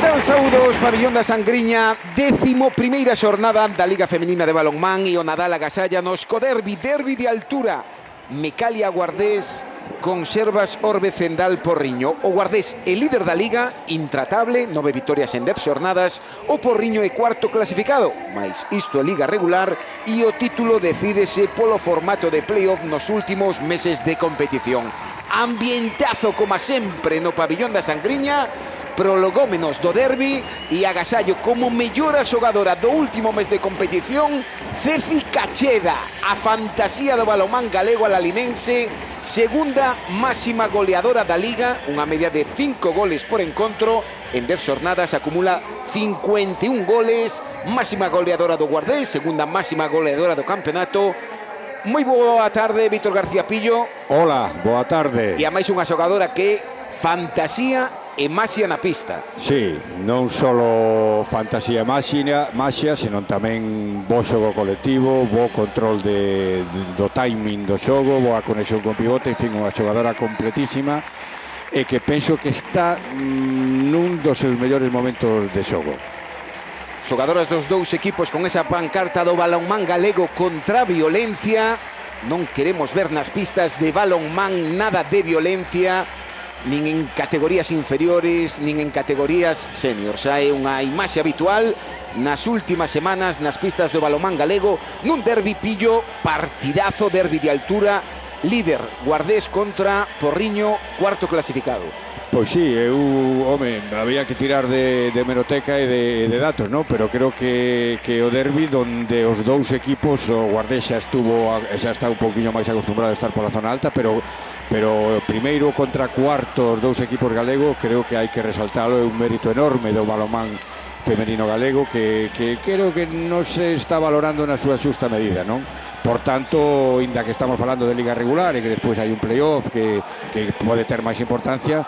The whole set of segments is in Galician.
Cordial saúdos, Pabillón da Sangriña, 11ª xornada da Liga Femenina de Balonmán e o Nadal agasállanos co derbi de altura. Mecalia Guardés, Conservas Orbe Cendal Porriño. O Guardés é líder da Liga, intratable, 9 vitorias en 10 xornadas. O Porriño é cuarto clasificado, mais isto é Liga regular e o título decídese polo formato de playoff nos últimos meses de competición. Ambientazo, como sempre, no Pabillón da Sangriña. Prologómenos do derbi e agasallo como mellora xogadora do último mes de competición, Ceci Cacheda, a fantasía do balonmán galego alalinense, segunda máxima goleadora da Liga, unha media de 5 goles por encontro, en 10 xornadas acumula 51 goles, máxima goleadora do Guardés, segunda máxima goleadora do campeonato. Moi boa tarde, Víctor García Pillo. Hola, boa tarde. E a máis unha xogadora que fantasía e maxia na pista. Sí, non só fantasía e maxia, senón tamén bo xogo colectivo, bo control do timing do xogo, boa conexión con pivote, en fin, unha xogadora completísima e que penso que está nun dos seus mellores momentos de xogo. Xogadoras dos dous equipos con esa pancarta do balonmán galego contra a violencia. Non queremos ver nas pistas de balonmán nada de violencia, nin en categorías inferiores, nin en categorías senior. Xa é unha imaxe habitual nas últimas semanas nas pistas do balonmán galego, nun derbi pillo, partidazo, derbi de altura, líder Guardés contra Porriño, cuarto clasificado. Pois sí, había que tirar de hemeroteca e de datos, ¿no? Pero creo que o derbi donde os dous equipos, o Guardés xa está un poquinho máis acostumbrado a estar pola zona alta, pero primeiro contra cuarto os dous equipos galegos, creo que hai que resaltalo, é un mérito enorme do balonmán femenino galego que creo que non se está valorando na súa xusta medida, non? Por tanto, inda que estamos falando de Liga regular e que despois hai un playoff que pode ter máis importancia,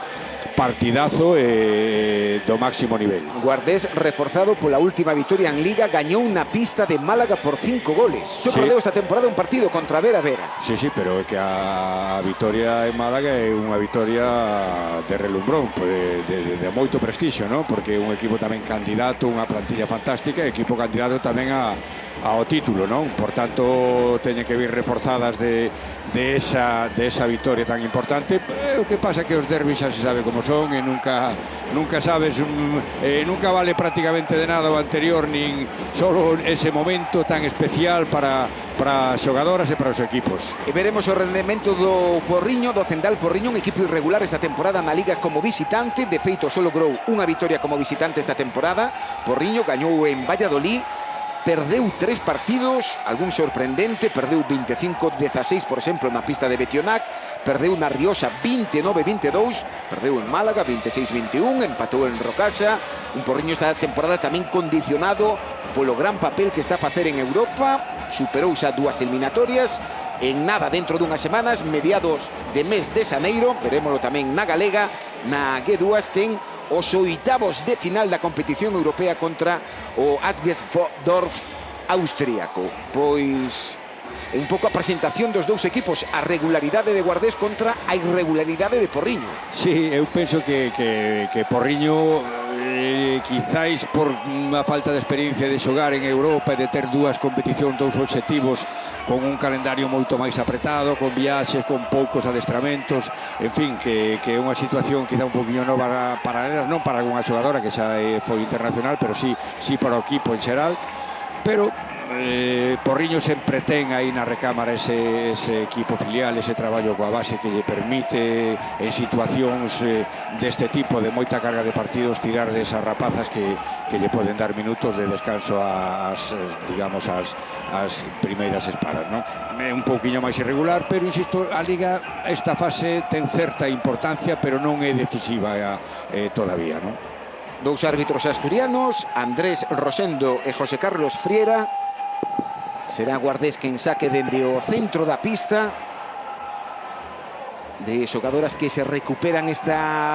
partidazo do máximo nivel. Guardés reforzado pola última vitoria en Liga, gañou na pista de Málaga por 5 goles. Só perdeu esta temporada un partido contra Vera. Sí, pero é que a vitoria en Málaga é unha vitoria de relumbrón, de moito prestixio, ¿no? Porque é un equipo tamén candidato, unha plantilla fantástica, equipo candidato tamén ao título, non? Por tanto, teñen que vir reforzadas de esa vitoria tan importante. O que pasa é que os derbis xa se sabe como son e nunca sabes, nunca vale prácticamente de nada o anterior, nin solo ese momento tan especial para xogadoras e para os equipos. E veremos o rendemento do Porriño, do Cendal Porriño, un equipo irregular esta temporada na Liga como visitante. De feito, só logrou unha vitoria como visitante esta temporada. Porriño gañou en Valladolid, perdeu 3 partidos, algún sorprendente, perdeu 25-16, por exemplo, na pista de Betionac, perdeu na Rioxa 29-22, perdeu en Málaga 26-21, empatou en Rocasa. Un Porriño esta temporada tamén condicionado polo gran papel que está a facer en Europa, superou xa 2 eliminatorias, en nada dentro dunhas semanas, mediados de mes de xaneiro, verémolo tamén na Galega, na G2 ten os oitavos de final da competición europea contra o Asbjörnsdorf austríaco. Pois é un pouco a presentación dos dous equipos, a regularidade de Guardés contra a irregularidade de Porriño. Sí, eu penso que Porriño, quizáis por unha falta de experiencia de xogar en Europa e de ter dúas competicións, dous obxectivos, con un calendario moito máis apretado, con viaxes, con poucos adestramentos, en fin, que é unha situación que dá un poquinho nova para elas, non para algunha xogadora que xa foi internacional, pero sí para o equipo en xeral. Pero Porriño sempre ten aí na recámara ese equipo filial, ese traballo coa base que lle permite en situacións deste tipo de moita carga de partidos tirar desas rapazas que lle poden dar minutos de descanso ás primeiras espadas, non? É un pouquiño máis irregular, pero insisto, a Liga esta fase ten certa importancia, pero non é decisiva todavía, non? Dous árbitros asturianos, Andrés Rosendo e José Carlos Friera. Será Guardés quen saque dende o centro da pista. De xogadoras que se recuperan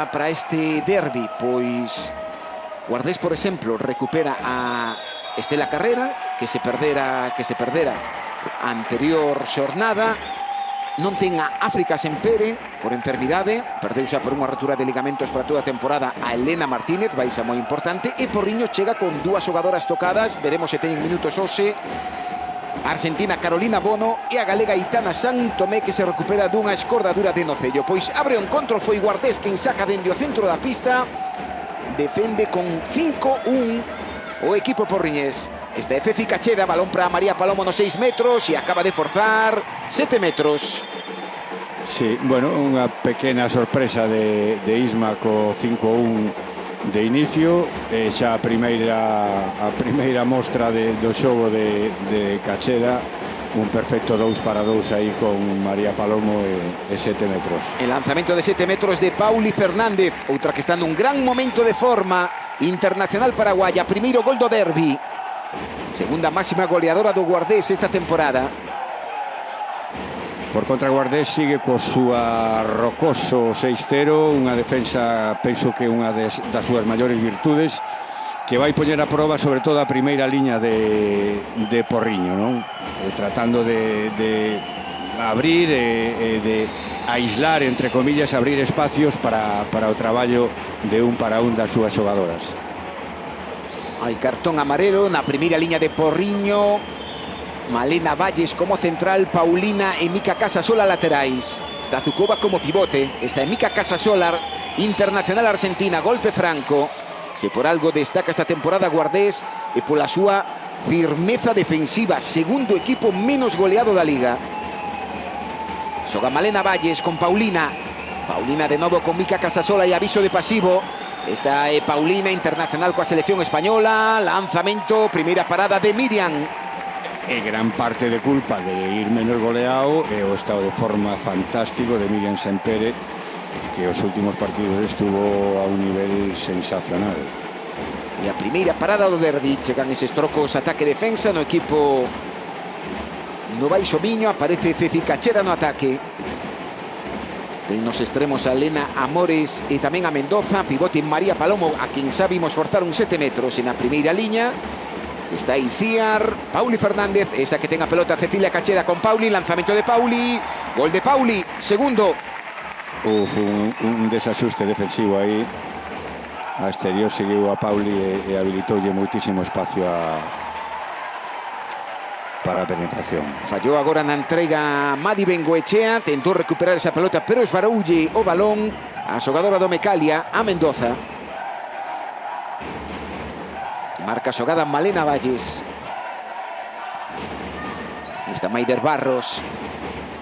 para este derbi, pois Guardés, por exemplo, recupera a Estela Carrera, que se perdera a anterior xornada. non ten a África Sempere por enfermidade, perdeuse por unha rotura de ligamentos para toda a temporada a Elena Martínez, baixa moi importante, e Porriño chega con dúas xogadoras tocadas, veremos se teñen minutos hoxe, a argentina Carolina Bono e a galega Aitana Santomé, que se recupera dunha escordadura de nocello. Pois abre o encontro, foi Guardés quen saca dende o centro da pista, defende con 5-1 o equipo porriñés. Esta é Fefi Cacheda, balón para María Palomo nos 6 metros e acaba de forzar 7 metros. Sí, bueno, unha pequena sorpresa de Isma co 5-1 de inicio, e xa a primeira mostra do xogo de Cacheda, un perfecto 2-2 aí con María Palomo e 7 metros. El lanzamento de 7 metros de Pauli Fernández, outra que está nun gran momento de forma, internacional paraguaya, primeiro gol do derbi, segunda máxima goleadora do Guardés esta temporada. Por contra, Guardés sigue co súa rocoso 6-0, unha defensa, penso que unha das súas maiores virtudes, que vai poñer a proba sobre todo a primeira liña de Porriño, non? Tratando de abrir e de aislar, entre comillas, abrir espacios para o traballo de un para un das súas xogadoras. Hai cartón amarelo na primeira liña de Porriño. Malena Valles como central, Paulina e Mica Casasola laterais. Está Zukova como pivote, está Mica Casasola, internacional argentina, golpe franco. Se por algo destaca esta temporada Guardés e pola súa firmeza defensiva, segundo equipo menos goleado da liga. Xoga Malena Valles con Paulina. Paulina de novo con Mica Casasola e aviso de pasivo. Esta é Paulina, internacional coa selección española. Lanzamento, primeira parada de Miriam. E gran parte de culpa de ir menos goleado e o estado de forma fantástico de Miriam Sempere, que os últimos partidos estuvo a un nivel sensacional. E a primeira parada do derbi, chegan eses trocos ataque-defensa no equipo no baixo Miño, aparece Fefi Cacheda no ataque. Ten nos extremos a Elena Amores e tamén a Mendoza, pivote María Palomo, a quen sabimos forzar un 7 metros en a primeira liña. Está Iciar, Pauli Fernández, esa que ten a pelota Cecilia Cacheda con Pauli, lanzamento de Pauli, gol de Pauli, segundo. Un desaxuste defensivo aí. A exterior seguiu a Pauli e habilitoulle moitísimo espacio para a penetración. Fallou agora na entrega Madi Bengoechea, tentou recuperar esa pelota, pero esbaroulle o balón a xogadora do Mecalia, a Mendoza. Marca xogada Malena Valles. Está Maider Barros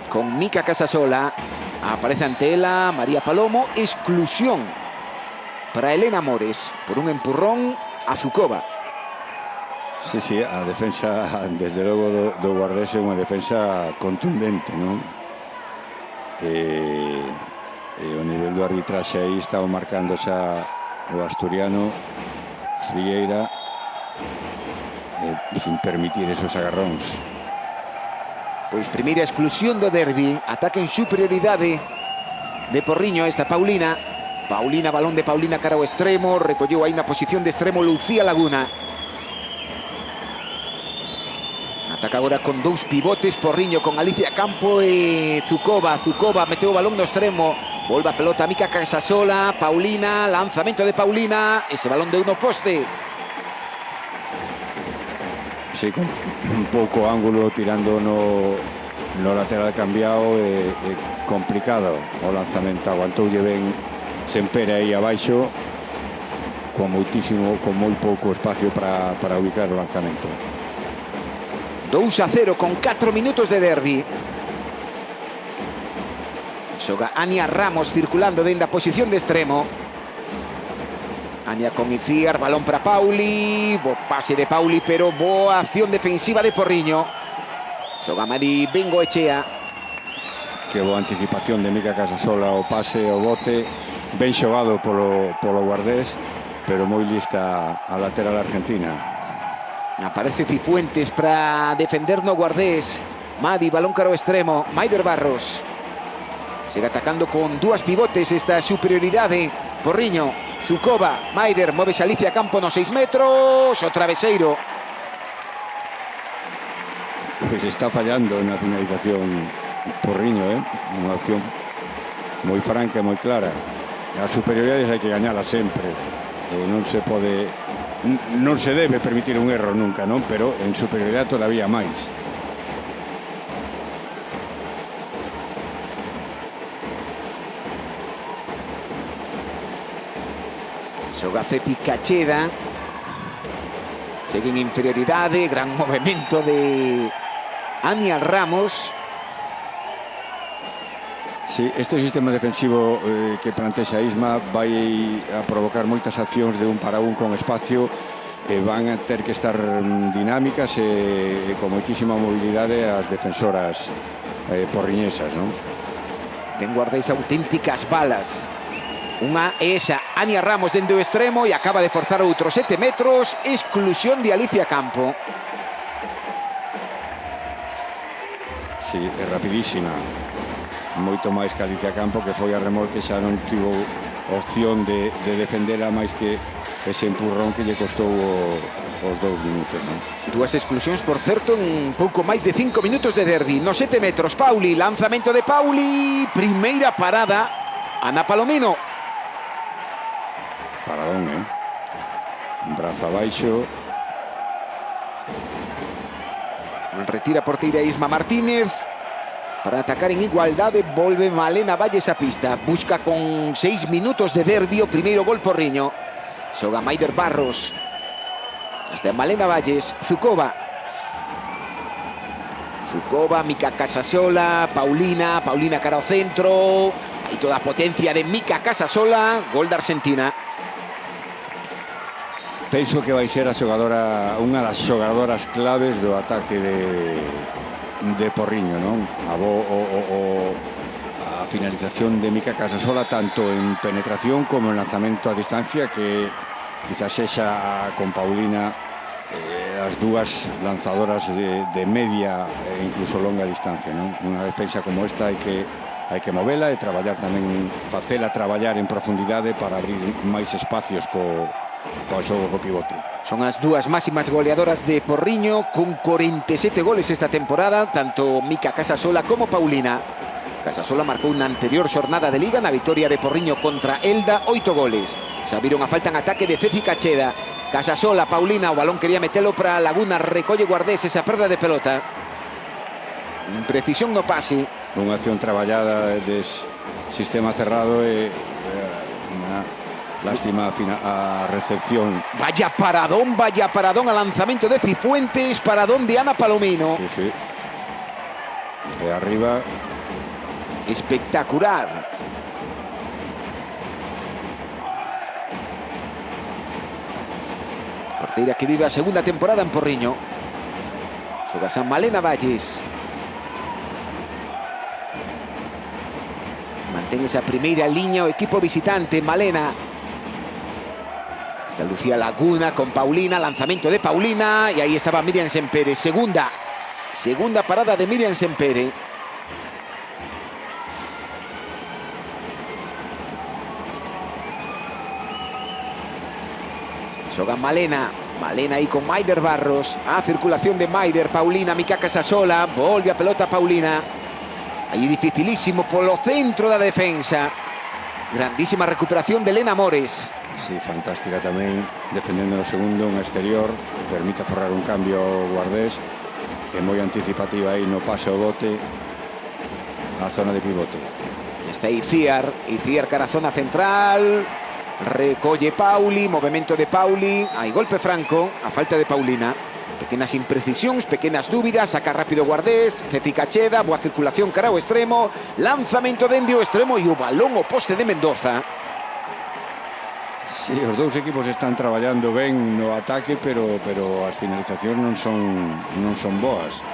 con Mica Casasola. Aparece ante ela María Palomo. Exclusión para Elena Amores por un empurrón a Zukova. Sí, a defensa, desde logo, do Guardés é unha defensa contundente, non? E o nivel do arbitraxe aí estaba marcando xa o asturiano Frieira, sin permitir esos agarróns. Pois primeira exclusión do derbi, ataque en superioridade de Porriño, esta Paulina. Paulina, balón de Paulina cara ao extremo, recolleu aí na posición de extremo Lucía Laguna. Ataca agora con dous pivotes Porriño, con Alicia Campo e Zukova. Zukova meteu o balón no extremo, volve a pelota a Mica Casasola, Paulina, lanzamento de Paulina, ese balón deu no poste. Sí, con un pouco ángulo, tirando no lateral cambiado, complicado o lanzamento. Aguantoulle ben Sempere aí abaixo, con moi pouco espacio para ubicar o lanzamento. 2-0 con 4 minutos de derbi. Xoga Ania Ramos circulando dentro da posición de extremo. Ania con Iciar, balón para Pauli, bo pase de Pauli, pero boa acción defensiva de Porriño. Xoga Madi Bengoechea. Que boa anticipación de Mica Casasola, o pase, o bote, ben xogado polo Guardés, pero moi lista a lateral argentina. Aparece Cifuentes para defender no Guardés. Madi, balón cara ao extremo, Maider Barros. Sigue atacando con dúas pivotes esta superioridade. Porriño, Zukova, Maider, move Alicia Campo nos 6 metros, o traveseiro. Pues está fallando na finalización Porriño, unha opción moi franca e moi clara. As superioridades hai que gañalas sempre, non se pode, non se debe permitir un erro nunca, non? Pero en superioridade todavía máis. Xoga Ceci Cacheda. Segue en inferioridade, gran movimento de Ania Ramos. Sí, este sistema defensivo que plantexa Isma vai a provocar moitas accións de un para un con espacio, van a ter que estar dinámicas e con moitísima mobilidade as defensoras porriñesas, non? Ten guardáis auténticas balas. Unha é esa, Ania Ramos dende o extremo e acaba de forzar outros 7 metros. Exclusión de Alicia Campo. Sí, é rapidísima. Moito máis que Alicia Campo, que foi a remolque, xa non tivo opción de defendera máis que ese empurrón que lle costou os 2 minutos, non? Dúas exclusións, por certo, en pouco máis de 5 minutos de derbi. Nos 7 metros, Pauli, lanzamento de Pauli. Primeira parada, Ana Palomino. Paradón, un brazo abaixo. Retira porteira Isma Martínez. Para atacar en igualdade, volve Malena Valles a pista. Busca con 6 minutos de derbi o primeiro gol Porriño. Xoga Maider Barros. Está Malena Valles, Zukova, Mica Casasola, Paulina cara ao centro. Aí toda a potencia de Mica Casasola. Gol da Argentina. Penso que vai ser a xogadora, unha das xogadoras claves do ataque de Porriño, non? A finalización de Mica Casasola, tanto en penetración como en lanzamento a distancia, que quizás sexa con Paulina as dúas lanzadoras de media e incluso longa distancia, non? Unha defensa como esta hai que movela e traballar tamén, facela traballar en profundidade para abrir máis espacios co xogo co pivote. Son as dúas máximas goleadoras de Porriño, con 47 goles esta temporada, tanto Mica Casasola como Paulina. Casasola marcou na anterior xornada de Liga na vitoria de Porriño contra Elda, 8 goles. Sabiron a falta en ataque de Ceci Cacheda. Casasola, Paulina, o balón quería metelo para Laguna, recolle Guardés esa perda de pelota. Imprecisión no pase. Unha acción traballada de sistema cerrado e unha lástima a recepción. Vaya paradón a lanzamento de Cifuentes, paradón de Ana Palomino. Sí. De arriba. Espectacular. Porteira que vive a segunda temporada en Porriño. Xoga San Malena Valles. Mantén esa primeira liña o equipo visitante. Malena. Está Lucía Laguna con Paulina, lanzamiento de Paulina, y ahí estaba Miriam Sempere. Segunda parada de Miriam Sempere. Xoga Malena ahí con Maider Barros. Circulación de Maider, Paulina, Mica Casasola, volve a pelota Paulina. Aí dificilísimo polo centro da defensa. Grandísima recuperación de Elena Mores. Sí, fantástica tamén, defendendo no segundo, un exterior, permite forrar un cambio ao Guardés, e moi anticipativa aí no pase ao bote, a zona de pivote. Está Iciar cara a zona central, recolle Pauli, movimento de Pauli, hai golpe franco, a falta de Paulina. Pequenas imprecisións, pequenas dúbidas, saca rápido Guardés, Ceci Cacheda, boa circulación cara ao extremo, lanzamento dende o extremo e o balón ao poste de Mendoza. Sí, os dous equipos están traballando ben no ataque, pero as finalizacións non son boas.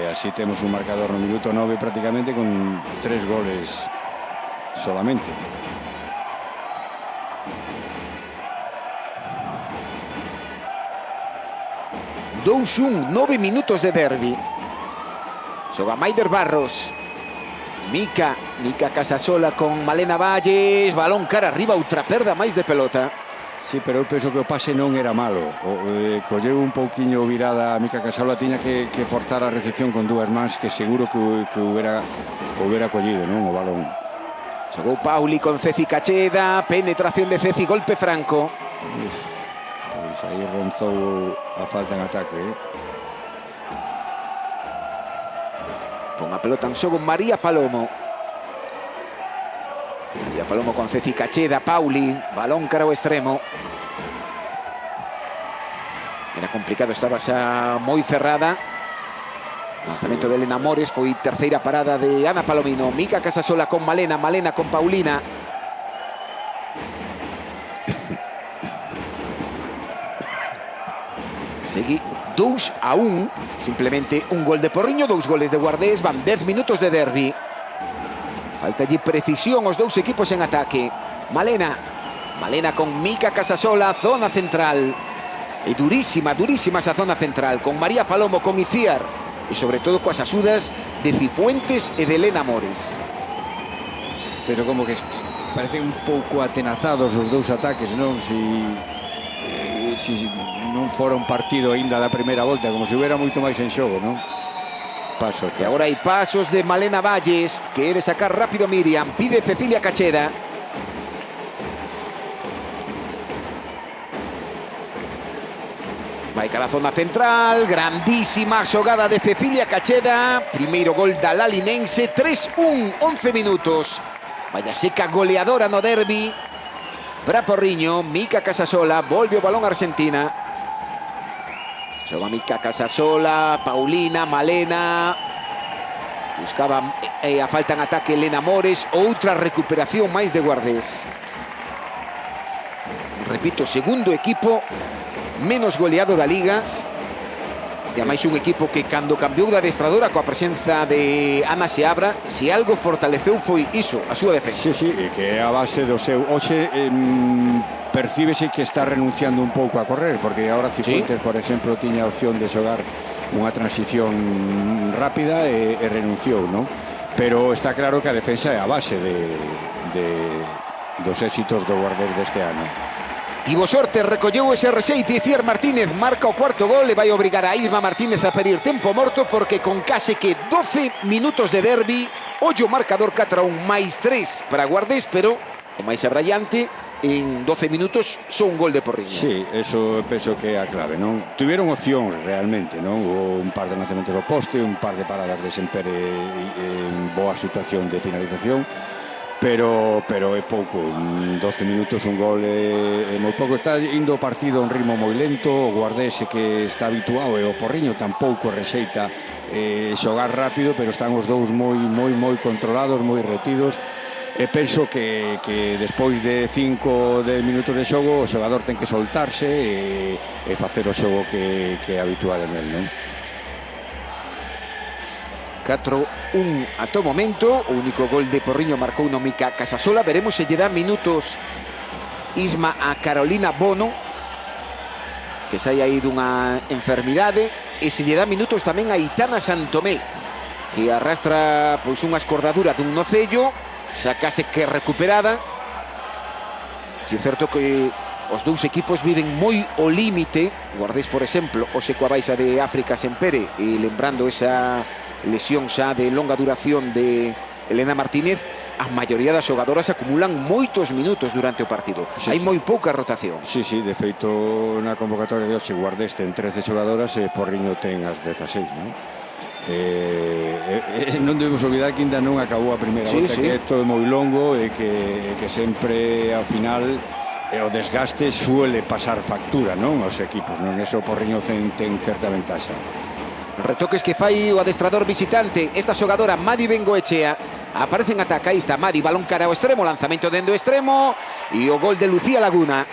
Así temos un marcador no minuto 9 prácticamente con 3 goles solamente. Douxun, 9 minutos de derbi. Xoga Maider Barros. Mica Casasola con Malena Valles. Balón cara arriba, outra perda máis de pelota. Sí, pero eu penso que o pase non era malo. Colleu un pouquiño virada a Mika Casasola, tiña que forzar a recepción con dúas mans, que seguro que hubiera collido, non, o balón. Xogou Pauli con Ceci Cacheda, penetración de Ceci, golpe franco. Pois aí ronzou a falta en ataque, Con a pelota en xogo María Palomo. María Palomo con Ceci Cacheda, Pauli, balón cara ao extremo. Era complicado, estaba xa moi cerrada. Lanzamento de Elena Mores, foi terceira parada de Ana Palomino. Mika Casasola con Malena, Malena con Paulina. Segui 2-1, simplemente un gol de Porriño, 2 goles de Guardés, van 10 minutos de derbi. Falta allí precisión os dous equipos en ataque. Malena con Mika Casasola, zona central. E durísima esa zona central, con María Palomo, con Iciar. E sobre todo coas axudas de Cifuentes e de Elena Mores. Pero como que parecen un pouco atenazados os dous ataques, non? Si non fora un partido aínda da primeira volta, como se hubiera moito máis en xogo, non? Pasos. E agora hai pasos de Malena Valles, quere sacar rápido Miriam, pide Cecilia Cacheda. Vai cara a zona central, grandísima xogada de Cecilia Cacheda. Primeiro gol da Lalinense, 3-1, 11 minutos. Vaya seca goleadora no derbi. Para Porriño, Mika Casasola, volve o balón a Argentina. Xoga Mika Casasola, Paulina, Malena. Buscaba a falta en ataque Elena Mores. Outra recuperación máis de Guardés. Repito, segundo equipo menos goleado da Liga. E ademais un equipo que cando cambiou de adestradora coa presenza de Ana Seabra, se algo fortaleceu foi iso, a súa defensa. Sí, e que é a base do seu. Hoxe percíbese que está renunciando un pouco a correr, porque agora Cifuentes, por exemplo, tiña a opción de xogar unha transición rápida e renunciou, non? Pero está claro que a defensa é a base dos éxitos do Guardés deste ano. Tivo sorte, recolleu ese reseite. Iciar Martínez marca o cuarto gol e vai obrigar a Isma Martínez a pedir tempo morto, porque con case que 12 minutos de derbi, ollo marcador 4-1 máis 3 para Guardés, pero o máis abrallante, en 12 minutos só un gol de Porriño. Sí, eso penso que é a clave, non? Tuvieron opcións realmente, non? Hubo un par de lanzamentos ao poste, un par de paradas de Sempere en boa situación de finalización. Pero é pouco, 12 minutos, un gol é moi pouco. Está indo o partido a un ritmo moi lento. O Guardés que está habituado, e o Porriño tampouco rexeita xogar rápido, pero están os dous moi controlados, moi retidos. E penso que despois de 5 minutos de xogo o xogador ten que soltarse e facer o xogo que é habitual en el, non? 4-1 ata o momento. O único gol de Porriño marcou no Mika Casasola. Veremos se lle dá minutos Isma a Carolina Bono, que sai aí dunha enfermidade, e se lle dá minutos tamén a Itana Santomé, que arrastra pois unha escordadura dun nocello, xa case que recuperada. Si é certo que os dous equipos viven moi o límite. Guardés, por exemplo, hoxe coa baixa de África Sempere, e lembrando esa lesión xa de longa duración de Elena Martínez, a maioría das xogadoras acumulan moitos minutos durante o partido. Hai moi pouca rotación. Sí, de feito, na convocatoria de hoxe Guardés ten 13 xogadoras e Porriño ten as 16, non? Non debemos olvidar que ainda non acabou a primeira volta, que é todo moi longo e que sempre ao final o desgaste suele pasar factura, non, aos equipos, non? Eso Porriño ten certa ventaxa. Retoques que fai o adestrador visitante. Esta xogadora Madi Bengoechea aparece en ataque. Aí está Madi, balón cara ao extremo, lanzamento dentro do extremo e o gol de Lucía Laguna.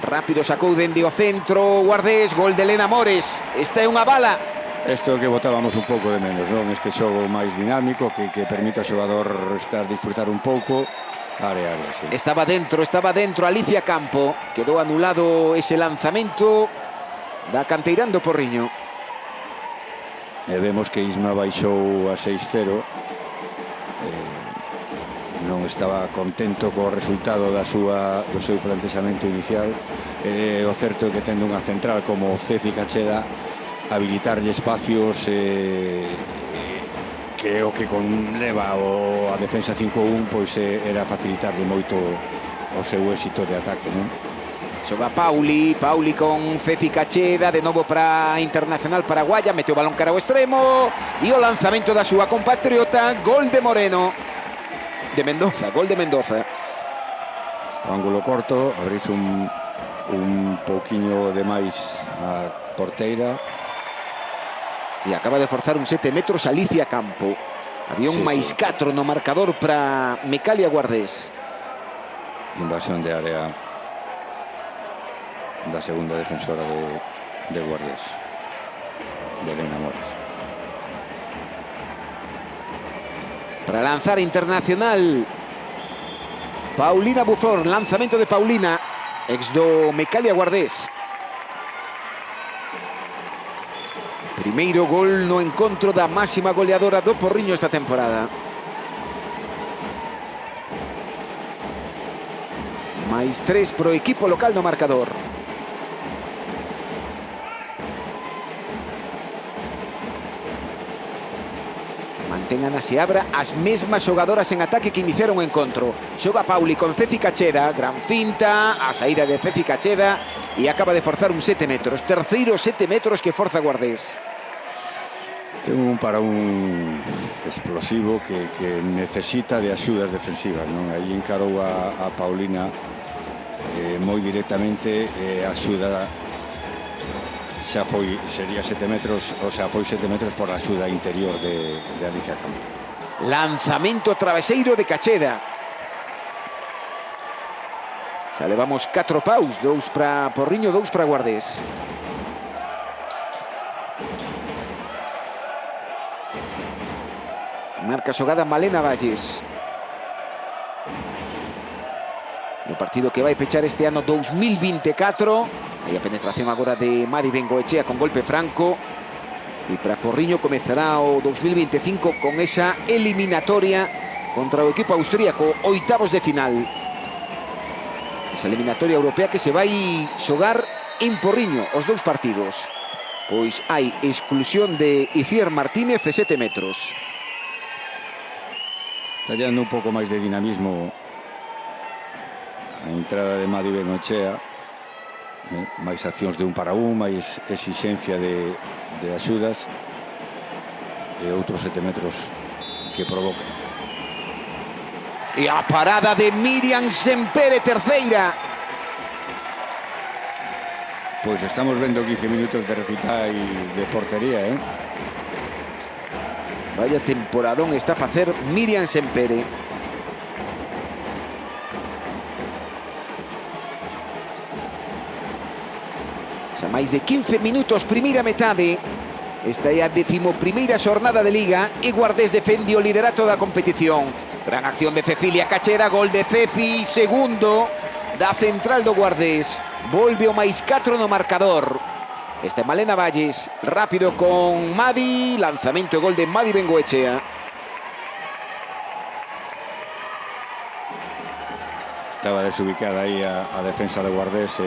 Rápido sacou dende o centro Guardés, gol de Elena Mores. Esta é unha bala. Isto que botábamos un pouco de menos, non? Este xogo máis dinámico que permite ao xogador disfrutar un pouco. Área, sí. Estaba dentro Alicia Campo. Quedou anulado ese lanzamento da canteirán do Porriño. E vemos que Isma baixou a 6-0. non estaba contento co resultado do seu plantexamento inicial. O certo é que tendo unha central como Ceci Cacheda, habilitarlle espacios que é o que conleva a defensa 5-1, pois era facilitarlle moito o seu éxito de ataque, non? Xoga Pauli con Ceci Cacheda, de novo para Internacional Paraguaya, mete o balón cara ao extremo e o lanzamento da súa compatriota, gol de Moreno, de Mendoza, gol de Mendoza. O ángulo corto, abrirse un pouquiño de máis a porteira. E acaba de forzar un 7 metros Alicia Campo. Había un máis 4 no marcador para Mecalia Guardés. Invasión de área da segunda defensora de Guardés, de Elena Mores. Para lanzar Internacional, Paulina Buzón, lanzamento de Paulina, ex do Mecalia Guardés. Primeiro gol no encontro da máxima goleadora do Porriño esta temporada. Mais 3 pro equipo local no marcador. Mantengan a Seabra as mesmas xogadoras en ataque que iniciaron o encontro. Xoga Pauli con Ceci Cacheda, gran finta, a saída de Ceci Cacheda e acaba de forzar un 7 metros. Terceiro 7 metros que forza Guardés. Ten para un explosivo que necesita de axudas defensivas, non? Aí encarou a Paulina moi directamente, axuda xa sería 7 metros, o sea, foi 7 metros por a axuda interior de Alicia Campo. Lanzamento traveseiro de Cacheda. Xa levamos 4 paus, 2 para Porriño, 2 para Guardés. Marca xogada Malena Valles. No partido que vai pechar este ano 2024. Aí a penetración agora de Madi Bengoechea con golpe franco. E para Porriño comezará o 2025 con esa eliminatoria contra o equipo austríaco, oitavos de final. Esa eliminatoria europea que se vai xogar en Porriño, os 2 partidos. Pois hai exclusión de Iciar Martínez de 7 metros. Tallando un pouco máis de dinamismo a entrada de Madi Bengoechea, máis accións de 1 para 1, máis exixencia de axudas e outros 7 metros que provoca. E a parada de Miriam Sempere, terceira. Pois estamos vendo 15 minutos de recital de portería, Vaya temporadón está a facer Miriam Sempere. Xa máis de 15 minutos, primeira metade. Esta é a 11ª xornada de Liga e Guardés defende o liderato da competición. Gran acción de Cecilia Cacheda, gol de Ceci, segundo da central do Guardés. Volve o máis 4 no marcador. Esta é Malena Valles, rápido con Madi, lanzamento e gol de Madi Bengoechea. Estaba desubicada aí a defensa de Guardés,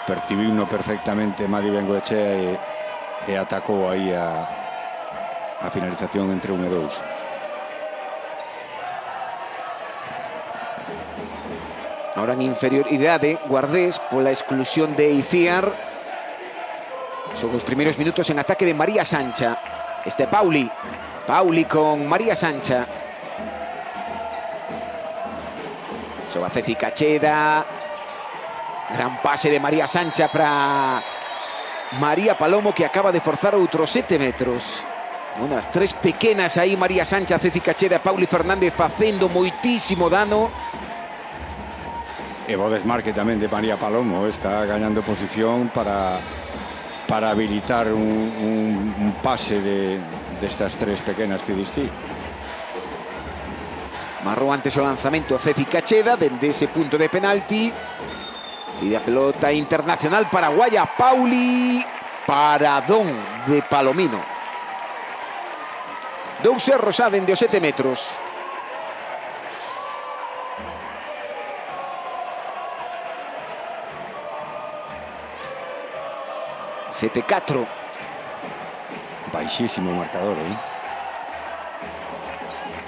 percibiuno perfectamente Madi Bengoechea e atacou aí a finalización entre 1 e 2. Ahora en inferioridade, Guardés pola exclusión de Iciar. Son os primeiros minutos en ataque de María Sancha. Este Pauli con María Sancha. Xoga Ceci Cacheda. Gran pase de María Sancha para María Palomo, que acaba de forzar outros 7 metros. Unas 3 pequenas aí, María Sancha, Ceci Cacheda, Pauli Fernández facendo moitísimo dano. E bo desmarque tamén de María Palomo, está gañando posición para habilitar un pase destas 3 pequenas que distí. Marrou antes o lanzamento Ceci Cacheda dende ese punto de penalti. E a pelota Internacional paraguaya, Pauli, paradón de Palomino. 2 erros xa dende os 7 metros. ...7-4. Baixísimo marcador,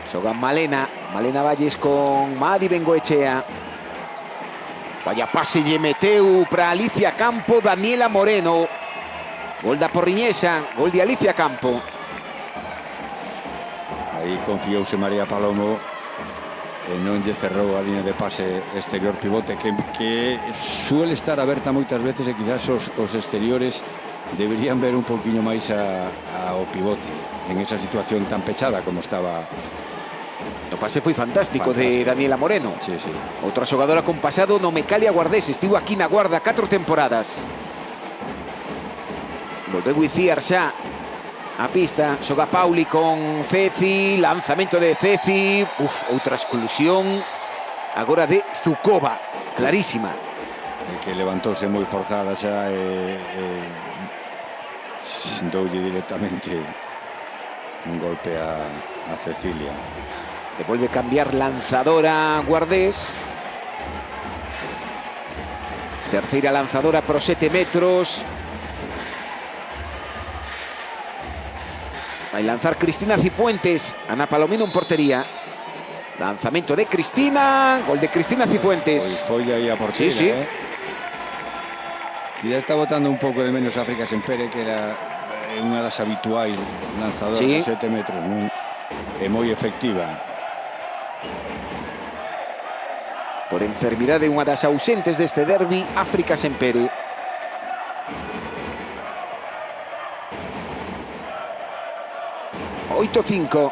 Xogan Malena Valles con Madi Bengoechea. Vaya pase lle meteu para Alicia Campo, Daniela Moreno. Gol da porriñesa, gol de Alicia Campo. Aí confiouse María Palomo e non lle cerrou a línea de pase exterior pivote que suele estar aberta moitas veces, e quizás os exteriores deberían ver un poquinho máis ao pivote en esa situación tan pechada como estaba. O pase foi fantástico de Daniela Moreno. Sí, sí. Outra xogadora con pasado no Mecalia Guardés. Estivo aquí na Guarda 4 temporadas. Volveu Iciar xa a pista. Xoga Pauli con Ceci. Lanzamento de Ceci. Outra exclusión. Agora de Zukova. Clarísima. Que levantouse moi forzada xa doulle directamente un golpe a Cecilia. Devuelve cambiar lanzadora Guardés. Terceira lanzadora pro 7 metros. Vai lanzar Cristina Cifuentes. Ana Palomino en portería. Lanzamento de Cristina. Gol de Cristina Cifuentes. Foi aí a porteira, Sí. Que ya está botando un pouco de menos África Sempere, que era unha das habituais lanzadoras de 7 metros, non? É moi efectiva. Por enfermidade, unha das ausentes deste derbi, África Sempere. ...8-5.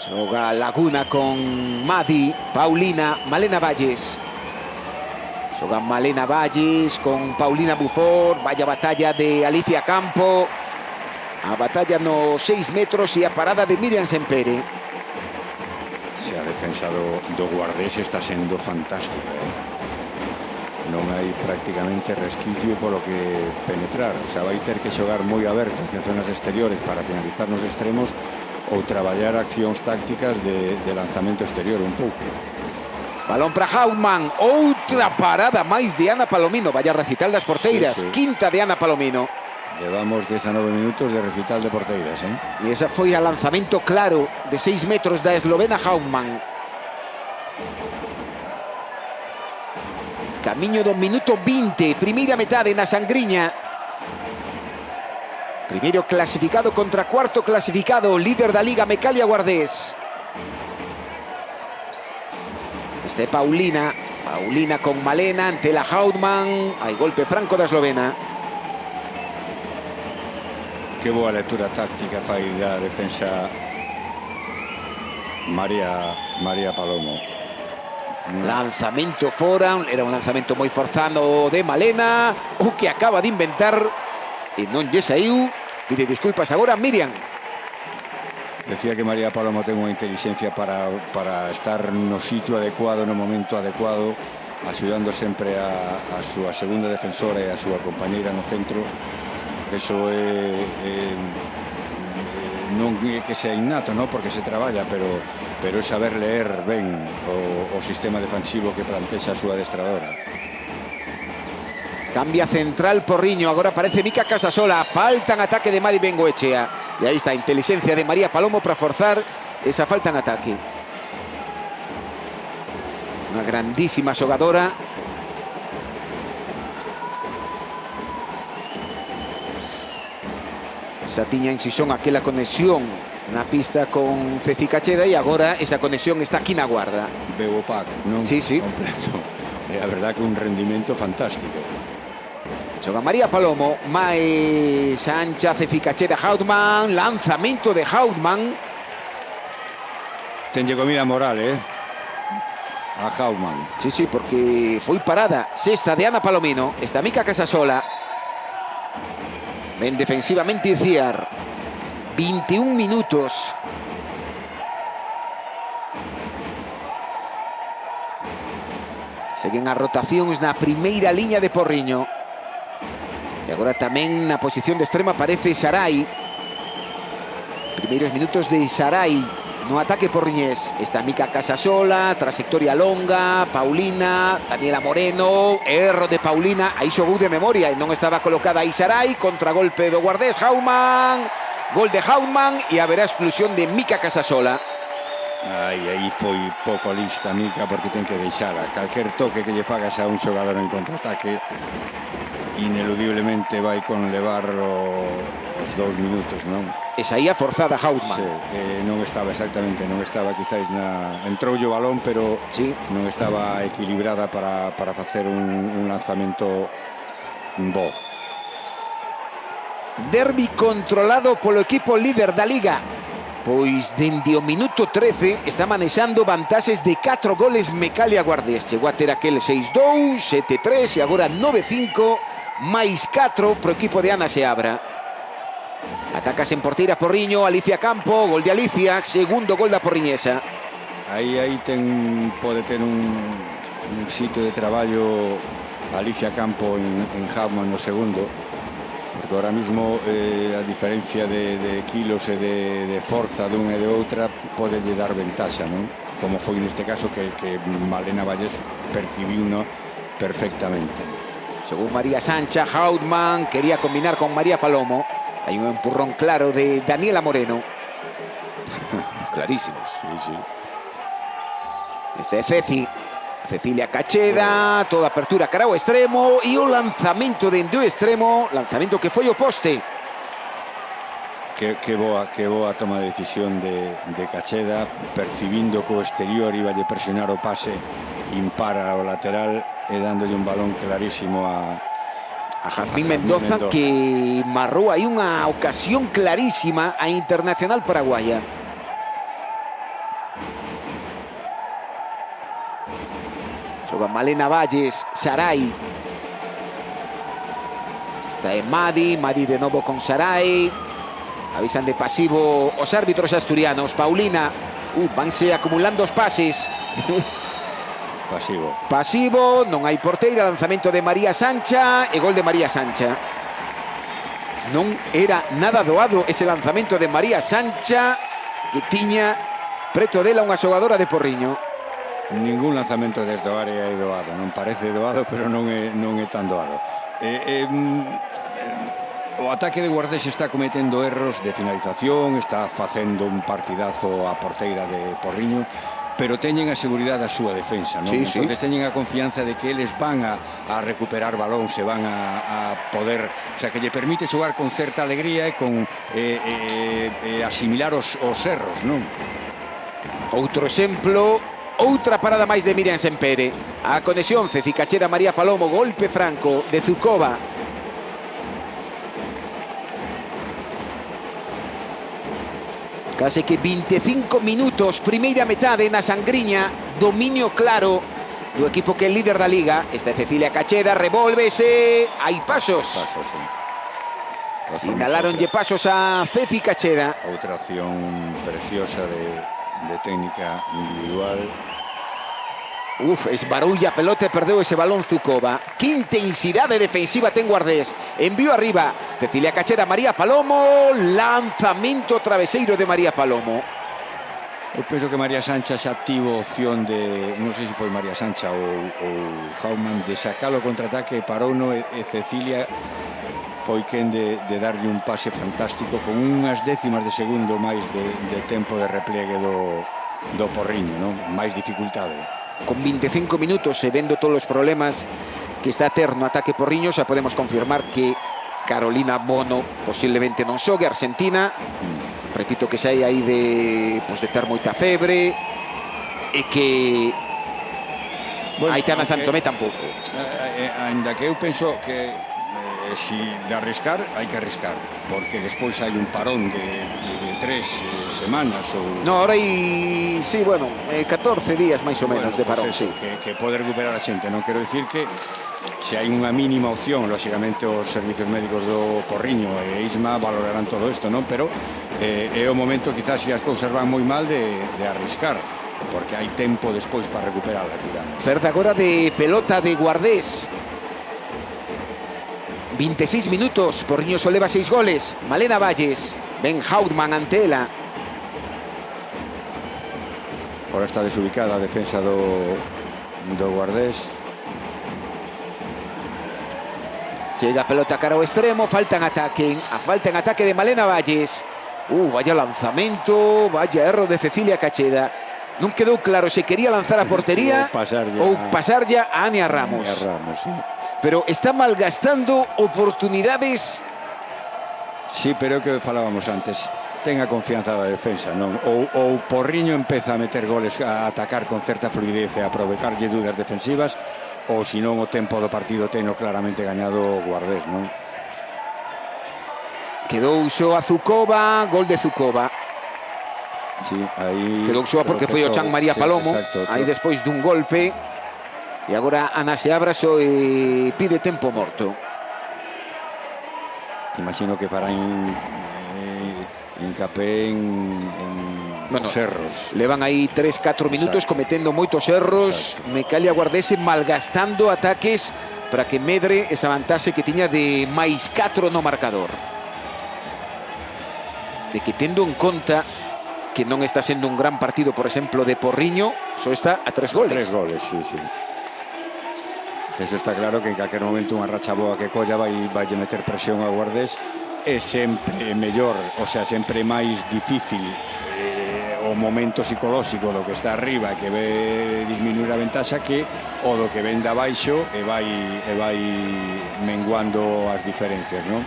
Xoga Laguna con Madi, Paulina, Malena Valles. Xoga Malena Valles con Paulina Bufor. Vaya batalla de Alicia Campo. A batalla nos 6 metros e a parada de Miriam Sempere. A defensa do Guardés está sendo fantástica, Non hai prácticamente resquicio polo que penetrar. O sea, vai ter que xogar moi aberto hacia zonas exteriores para finalizar nos extremos ou traballar accións tácticas de lanzamento exterior un pouco. Balón para Hautmann. Outra parada máis de Ana Palomino. Vaya recital das porteiras. Sí. Quinta de Ana Palomino. Llevamos 19 minutos de recital de porteiras, E esa foi a lanzamento claro de 6 metros da eslovena Hautmann. Camiño do minuto 20, primeira metade na Sangriña. Primeiro clasificado contra cuarto clasificado, líder da Liga Mecalia Guardés. Este Paulina con Malena ante la Hautmann. Hai golpe franco da eslovena. Que boa lectura táctica fai da defensa María Palomo. Lanzamento fora, era un lanzamento moi forzado de Malena, o que acaba de inventar e non lle saiu. Pide disculpas agora Miriam. Decía que María Palomo ten unha inteligencia para estar no sitio adecuado, no momento adecuado, axudando sempre a súa segunda defensora e a súa compañeira no centro. Eso non é que sea innato, ¿no? Porque se traballa, pero é saber leer ben o sistema defensivo que plantexa a súa adestradora. Cambia central Porriño, agora aparece Mica Casasola. Falta en ataque de Madi Bengoechea. E aí está a inteligencia de María Palomo para forzar esa falta en ataque. Unha grandísima xogadora. Xa tiña en Sison aquela conexión na pista con Ceci Cacheda e agora esa conexión está aquí na Guarda. Veo o pack, non? Sí. Completo. É a verdad que un rendimento fantástico. Xoga María Palomo, Mae Sancha, Ceci Cacheda, Hautmann. Lanzamento de Hautmann. Tenlle comida moral, a Hautmann. Sí, porque foi parada. Sexta de Ana Palomino. Está Mica Casasola. Ben defensivamente Iciar. 21 minutos. Seguen as rotacións na primeira liña de Porriño. E agora tamén na posición de extrema aparece Sarai. Primeiros minutos de Sarai no ataque porriñés. Está Mica Casasola, trayectoria longa, Paulina, Daniela Moreno, erro de Paulina, aí xogou de memoria e non estaba colocada aí Sarai, contragolpe do guardés Hauman, gol de Hauman e haberá exclusión de Mica Casasola. Aí foi pouco lista Mica, porque ten que deixar a calquer toque que lle fagas a un xogador en contraataque, ineludiblemente vai con levar os 2 minutos, non? Esa aí a forzada Hauman. Sí, non estaba exactamente, non estaba quizáis entrou o balón, pero sí, non estaba equilibrada para facer un lanzamento bo. Derbi controlado polo equipo líder da Liga. Pois dende o minuto 13 está manexando vantaxes de 4 goles Mecalia Guardés. Chegou a ter aquel 6-2, 7-3 e agora 9-5, máis 4 pro equipo de Ana Seabra. Atacas en porteira Porriño, Alicia Campo, gol de Alicia, segundo gol da porriñesa. Aí pode ter un sitio de traballo Alicia Campo en Hauman no segundo, porque ahora mismo a diferencia de kilos e de forza dunha e de outra pode lle dar ventaxa, non? Como foi neste caso que Malena Valles percibiuno perfectamente. Según María Sancha, Hautman quería combinar con María Palomo. Hay un empurrón claro de Daniela Moreno. Clarísimo. Sí. Este é Cecilia Cacheda, toda apertura cara ao extremo e o lanzamento dende o extremo, lanzamento que foi o poste. Que boa toma de decisión de Cacheda, percibindo que o exterior iba a presionar o pase impar ao lateral e dándolle un balón clarísimo a Jazmín Mendoza, que marrou aí unha ocasión clarísima a Internacional Paraguaya. Xoga Malena Valles, Sarai. Está en Madi de novo con Sarai. Avisan de pasivo os árbitros asturianos. Paulina, vanse acumulando os pases. Pasivo, non hai porteira, lanzamento de María Sancha e gol de María Sancha. Non era nada doado ese lanzamento de María Sancha, que tiña preto dela unha xogadora de Porriño. Ningún lanzamento desde o área é doado, non parece doado, pero non é tan doado. O ataque de Guardés está cometendo erros de finalización, está facendo un partidazo a porteira de Porriño, pero teñen a seguridade da súa defensa, non? Sí. Entonces teñen a confianza de que eles van a recuperar balón, se van a poder, o sea, que lle permite xogar con certa alegría e con asimilar os erros, non? Outro exemplo, outra parada máis de Miriam Sempere. A conexión Ceci Cacheda, María Palomo, golpe franco de Zukova. Case que 25 minutos, primeira metade na Sangriña, dominio claro do equipo que é líder da Liga. Esta é Cecilia Cacheda, revólvese, hai pasos. Sinalaronlle pasos a Ceci Cacheda. Outra acción preciosa de técnica individual. Esbaroulla a pelota e perdeu ese balón Zukova. Que intensidade defensiva ten Guardés. Envío arriba, Cecilia Cacheda, María Palomo, lanzamento traveseiro de María Palomo. Eu penso que María Sancha xa tivo opción de, non sei se foi María Sancha ou Hauman, de sacalo contraataque, parouno e Cecilia foi quen de darlle un pase fantástico con unhas décimas de segundo máis de tempo de repliegue do Porriño, non? Máis dificultade. Con 25 minutos e vendo todos os problemas que está a ter no ataque Porriño, xa podemos confirmar que Carolina Bono posiblemente non xogue. Argentina, repito que xa hai aí de ter moita febre e que Aitana Santomé tampouco. Ainda que eu penso que si de arriscar, hai que arriscar, porque despois hai un parón de 3 semanas ou... No, ahora hai, sí, 14 días máis ou menos de parón, pues eso, sí. Que poder recuperar a xente, non quero dicir que se hai unha mínima opción, lógicamente os servicios médicos do Porriño e Isma valorarán todo isto, non? Pero é o momento, quizás, se as cousas van moi mal, de arriscar, porque hai tempo despois para recuperar, digamos. Perde agora de pelota de Guardés. 26 minutos, Porriño só leva 6 goles. Malena Valles, Ben Hautman ante ela. Ahora está desubicada a defensa do Guardés. Chega a pelota cara ao extremo, falta en ataque de Malena Valles. Vaya lanzamento, vaya erro de Cecilia Cacheda. Non quedou claro se quería lanzar a portería ou pasar ya a Ania Ramos. Sí. Pero está malgastando oportunidades. Sí, pero é que falábamos antes. Tenga confianza da defensa, non? Ou Porriño empeza a meter goles, a atacar con certa fluidez e a provocarlle dudas defensivas, ou se non o tempo do partido teno claramente gañado Guardés, non? Quedou só a Zukova, gol de Zukova. Sí, aí quedou só porque foi o Chan María Palomo, sí, aí despois dun golpe. E agora Ana se abrazo e pide tempo morto. Imagino que fará hincapé en erros. Levan aí 3-4 minutos cometendo moitos erros. Mecalia Guardés malgastando ataques para que medre esa vantaxe que tiña de máis 4 no marcador. De que tendo en conta que non está sendo un gran partido, por exemplo, de Porriño, só está a 3 goles. 3 goles, sí. Eso está claro, que en calquer momento unha racha boa que colla vai meter presión a Guardés. É sempre mellor, o sea, sempre máis difícil o momento psicolóxico do que está arriba, que ve disminuir a ventaxa, que o do que ven de abaixo e vai menguando as diferencias, non?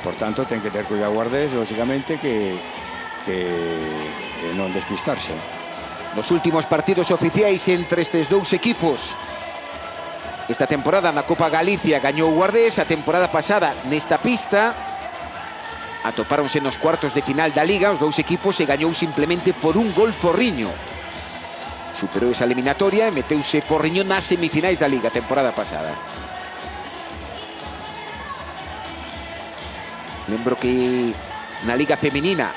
Por tanto, ten que ter cuidado Guardés, lógicamente, que non despistarse. Nos últimos partidos oficiais entre estes dous equipos esta temporada na Copa Galicia gañou Guardés, a temporada pasada nesta pista atopáronse nos cuartos de final da Liga os dous equipos e gañou simplemente por un gol Porriño. Superou esa eliminatoria e meteuse Porriño nas semifinais da Liga a temporada pasada. Lembro que na Liga Feminina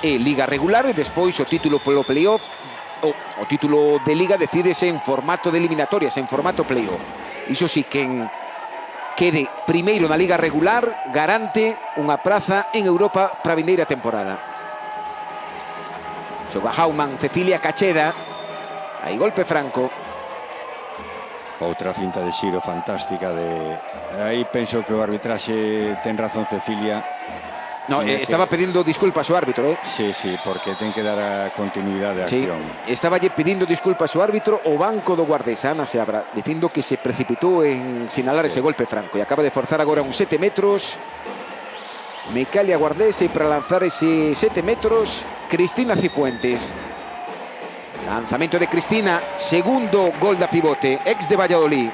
é Liga regular e despois o título polo playoff, o título de Liga decídese en formato de eliminatorias, en formato playoff. Iso sí, quen quede primeiro na Liga regular garante unha praza en Europa para a vindeira temporada. Xoga Hauman, Cecilia Cacheda. Aí golpe franco. Outra cinta de xiro fantástica de... Aí penso que o arbitraxe ten razón Cecilia. No, estaba pedindo disculpas ao árbitro, Sí, porque ten que dar a continuidade de acción. Estaba pedindo disculpas ao árbitro o banco do Guardés, Ana Seabra, dicindo que se precipitou en sinalar ese golpe franco e acaba de forzar agora uns 7 metros. Mecalia Guardés e para lanzar ese 7 metros Cristina Cifuentes. Lanzamento de Cristina, segundo gol da pivote, ex de Valladolid.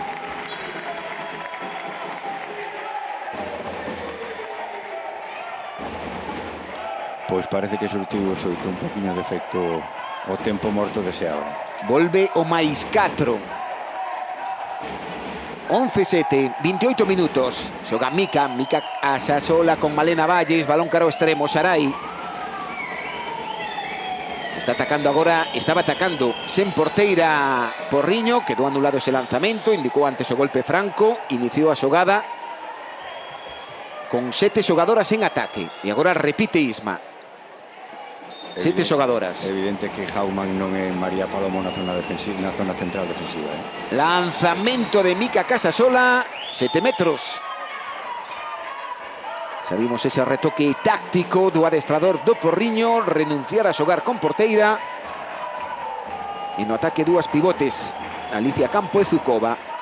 Pois parece que surtiu un poquinho de efecto o tempo morto deseado. Volve o máis 4. 11-7, 28 minutos. Xoga Mica Casasola con Malena Valles, balón cara ao extremo, Sarai. Estaba atacando sen porteira Porriño, quedou anulado ese lanzamento, indicou antes o golpe franco, iniciou a xogada con 7 xogadoras en ataque. E agora repite Isma. 7 xogadoras. É evidente que Hauman non é María Palomo na zona central defensiva. Lanzamento de Mica Casasola, 7 metros. Sabimos ese retoque táctico do adestrador do Porriño, renunciar a xogar con porteira. E no ataque dúas pivotes, Alicia Campo e Zukova.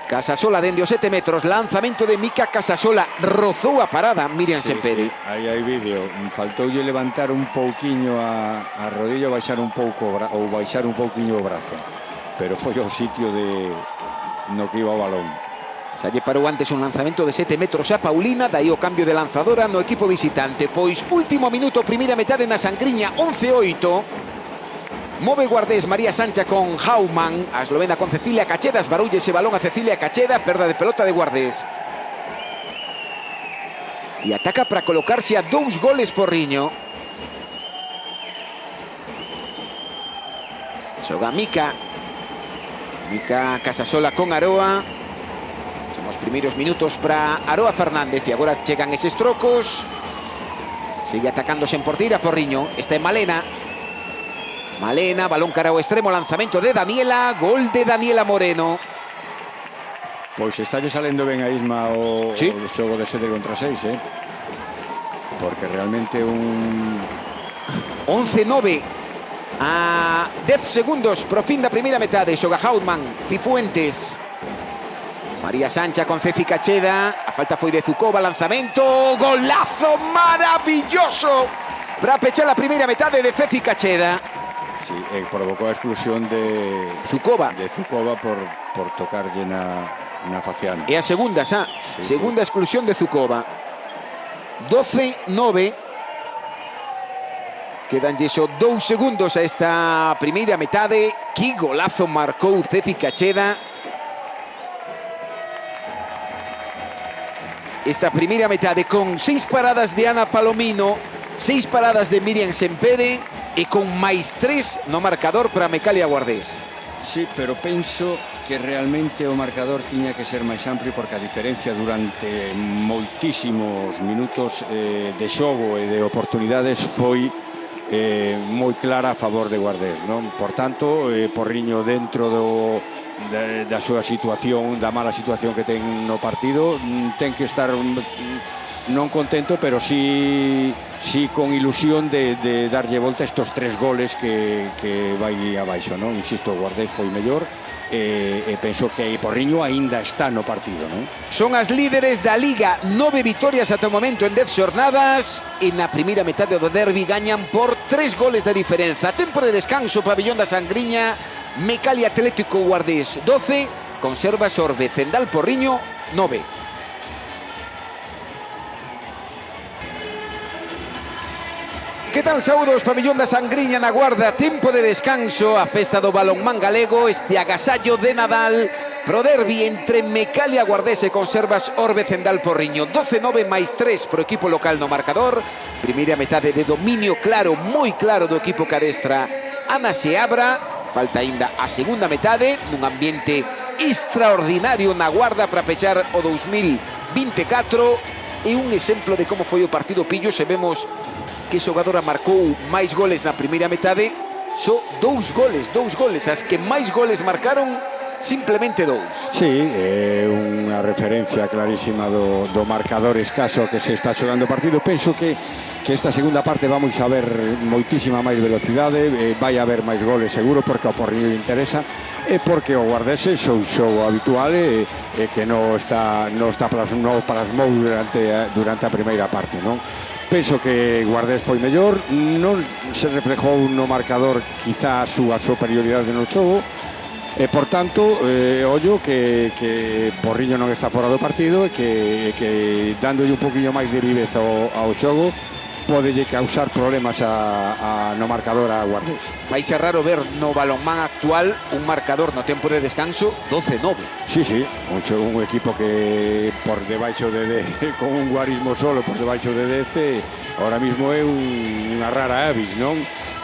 Casasola dende os 7 metros, lanzamento de Mica Casasola, rozou a parada Miriam Sempere. Aí hai vídeo, faltoulle levantar un pouquiño a rodilla, baixar un pouquiño o brazo, pero foi ao sitio no que iba o balón. Xa lle parou antes un lanzamento de 7 metros a Paulina, dai o cambio de lanzadora no equipo visitante. Pois último minuto, primeira metade na Sangriña, 11-8. Move Guardés, María Sancha con Hauman, a eslovena con Cecilia Cacheda, esbarulle ese balón a Cecilia Cacheda, perda de pelota de Guardés. E ataca para colocarse a 2 goles Porriño. Xoga Mica Casasola con Aroa. Son os primeiros minutos para Aroa Fernández e agora chegan eses trocos. Sigue atacándose en porteira Porriño, está en Malena. Malena, balón cara ao extremo, lanzamento de Daniela, gol de Daniela Moreno. Pois estalle salendo ben a Isma o xogo de 7 contra 6, porque realmente un... 11-9 a 10 segundos pro fin da primeira metade. Xoga Hautman, Cifuentes, María Sancha con Ceci Cacheda, a falta foi de Zukova, lanzamento, golazo maravilloso para pechar a primeira metade de Ceci Cacheda. Sí, provocou a exclusión de Zukova por tocarlle na faciana. E a segunda, segunda exclusión de Zukova. 12-9. Quedanlle só 2 segundos a esta primeira metade. Que golazo marcou Ceci Cacheda. Esta primeira metade con 6 paradas de Ana Palomino, 6 paradas de Miriam Sempere e con máis 3 no marcador para Mecalia Guardés. Sí, pero penso que realmente o marcador tiña que ser máis amplio, porque a diferencia durante moitísimos minutos de xogo e de oportunidades foi moi clara a favor de Guardés, non? Por tanto, Porriño dentro da súa situación, da mala situación que ten no partido, ten que estar non contento, pero sí con ilusión de darlle volta estos 3 goles que vai abaixo, non? Insisto, Guardés foi mellor e penso que Porriño aínda está no partido, non? Son as líderes da Liga, 9 vitorias ata o momento en 10 xornadas, e na primeira metade do derbi gañan por 3 goles de diferenza. Tempo de descanso, pabellón da Sangriña, Mecalia Atlético Guardés 12, Conservas Orbe, Cendal Porriño 9. Que tal, saúdos, pabellón da Sangriña na Guarda, tempo de descanso, a festa do balonmán galego, este agasallo de Nadal, pro derbi entre Mecalia Guardés e Conservas Orbe Cendal Porriño. 12-9 máis 3 pro equipo local no marcador, primeira metade de dominio claro, moi claro do equipo cadestra Ana Seabra, falta aínda a segunda metade, nun ambiente extraordinario na Guarda para pechar o 2024, e un exemplo de como foi o partido Pillo. Se vemos que xogadora marcou máis goles na primeira metade, só 2 goles, as que máis goles marcaron, simplemente 2. Sí, é unha referencia clarísima do marcador escaso que se está xogando o partido. Penso que esta segunda parte vamos a ver moitísima máis velocidade, vai haber máis goles seguro, porque ao Porriño lle interesa, e porque o Guardés é un xogo habitual e que non plasmou durante a primeira parte, non? Penso que Guardés foi mellor, non se reflejou no marcador quizá a súa superioridade no xogo, e por tanto, ollo que Porriño non está fora do partido, e que dándolle un poquinho máis de viveza ao xogo podelle causar problemas no marcador a Guardés. Faise raro ver no balonmán actual un marcador no tempo de descanso 12-9. Sí, un equipo que por debaixo con un guarismo solo por debaixo de 10, ahora mismo é unha rara avis, non?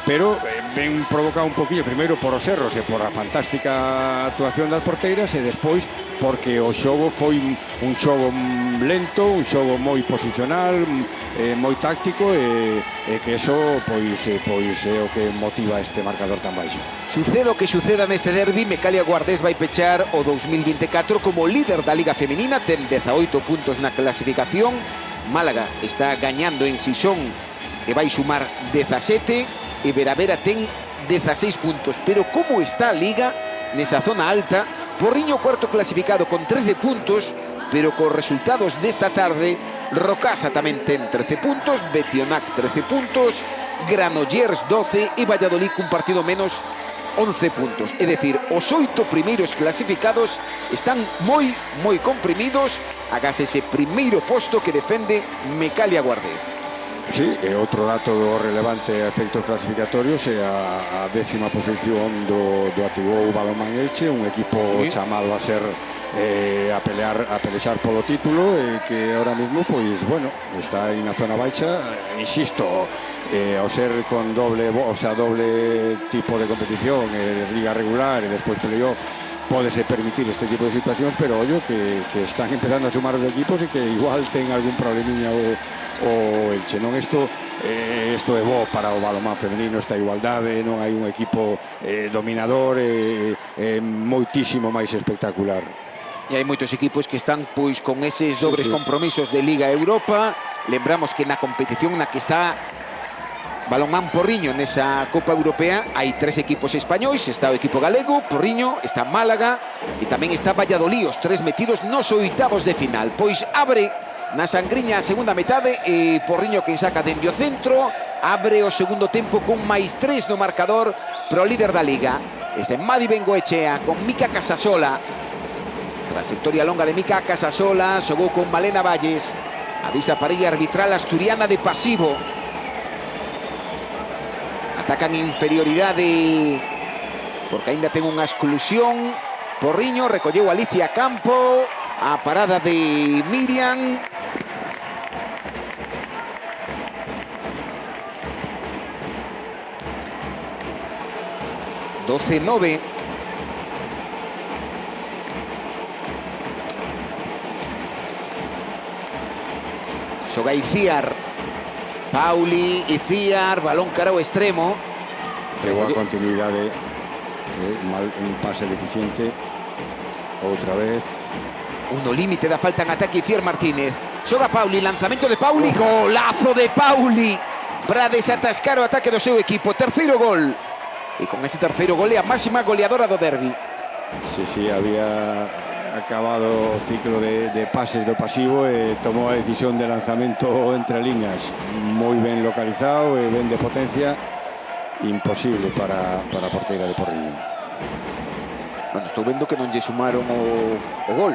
Pero ven provocado un poquinho, primeiro por os erros e por a fantástica actuación das porteiras, e despois porque o xogo foi un xogo lento, un xogo moi posicional, moi táctico, e que eso pois é o que motiva este marcador tan baixo. Suceda o que suceda neste derbi, Mecalia Guardés vai pechar o 2024 como líder da Liga Femenina, ten 18 puntos na clasificación. Málaga está gañando en Sison e vai sumar 17, e Veravera ten 16 puntos. Pero como está a Liga nesa zona alta? Porriño cuarto clasificado con 13 puntos, pero con resultados desta tarde, Rocasa tamén ten 13 puntos, Betionac 13 puntos, Granollers 12 e Valladolid cun partido menos 11 puntos. É dicir, os 8 primeiros clasificados están moi comprimidos agás ese primeiro posto que defende Mecalia Guardés. Sí, e outro dato relevante a efectos clasificatorios é a 10ª posición do Atigou Balonmán Elche, un equipo chamado a ser a pelexar polo título, e que ahora mismo, pois, bueno, está aí na zona baixa. Insisto, ao ser con doble tipo de competición, liga regular e despois playoff, pódese permitir este tipo de situacións, pero ollo que están empezando a sumar os equipos e que igual ten algún problemiña o Elche, non? Isto é bo para o balonmán femenino, esta igualdade, non hai un equipo dominador, moitísimo máis espectacular. E hai moitos equipos que están pois con eses dobres compromisos de Liga Europa. Lembramos que na competición na que está Balonmán Porriño nesa Copa Europea hai 3 equipos españois. Está o equipo galego, Porriño, está Málaga e tamén está Valladolid, os 3 metidos nos oitavos de final. Pois abre na Sangriña a segunda metade e Porriño quen saca dende o centro. Abre o segundo tempo con máis 3 no marcador pro líder da Liga. Este Madi Bengoechea con Mica Casasola. Trayectoria longa de Mica Casasola, xogou con Malena Valles. Avisa parella arbitral asturiana de pasivo. Atacan inferioridade porque aínda ten unha exclusión. Porriño recolleu Alicia Campo. A parada de Miriam. (12-9). Xoga Iciar. Pauli, Iciar, balón cara ao extremo. Que boa continuidade, un pase deficiente. Outra vez. No límite da falta en ataque Iciar Martínez. Xoga Pauli, lanzamento de Pauli. Golazo de Pauli para desatascar o ataque do seu equipo. Terceiro gol. E con ese terceiro gol é a máxima goleadora do derbi. Sí, había acabado o ciclo de pases do pasivo e tomou a decisión de lanzamento entre líneas. Moi ben localizado e ben de potencia. Imposible para a porteira de Porriño. Bueno, estou vendo que non lle sumaron o gol.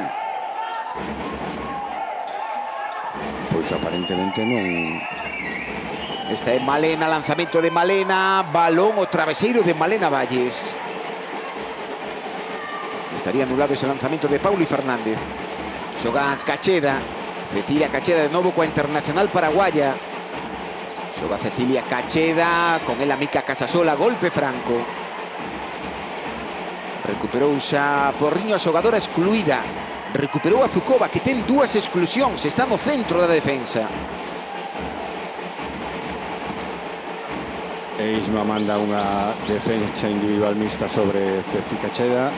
Pois aparentemente non. Esta é Malena, lanzamento de Malena. Balón o traveseiro de Malena Valles. Estaría anulado ese lanzamento de Pauli Fernández. Xoga Cacheda. Cecilia Cacheda de novo coa internacional paraguaya. Xoga Cecilia Cacheda. Con ela Mica Casasola. Golpe franco. Recuperou xa Porriño, a xogadora excluída. Recuperou a Zukova, que ten 2 exclusións. Está no centro da defensa. E Isma manda unha defensa individual mixta sobre Ceci Cacheda.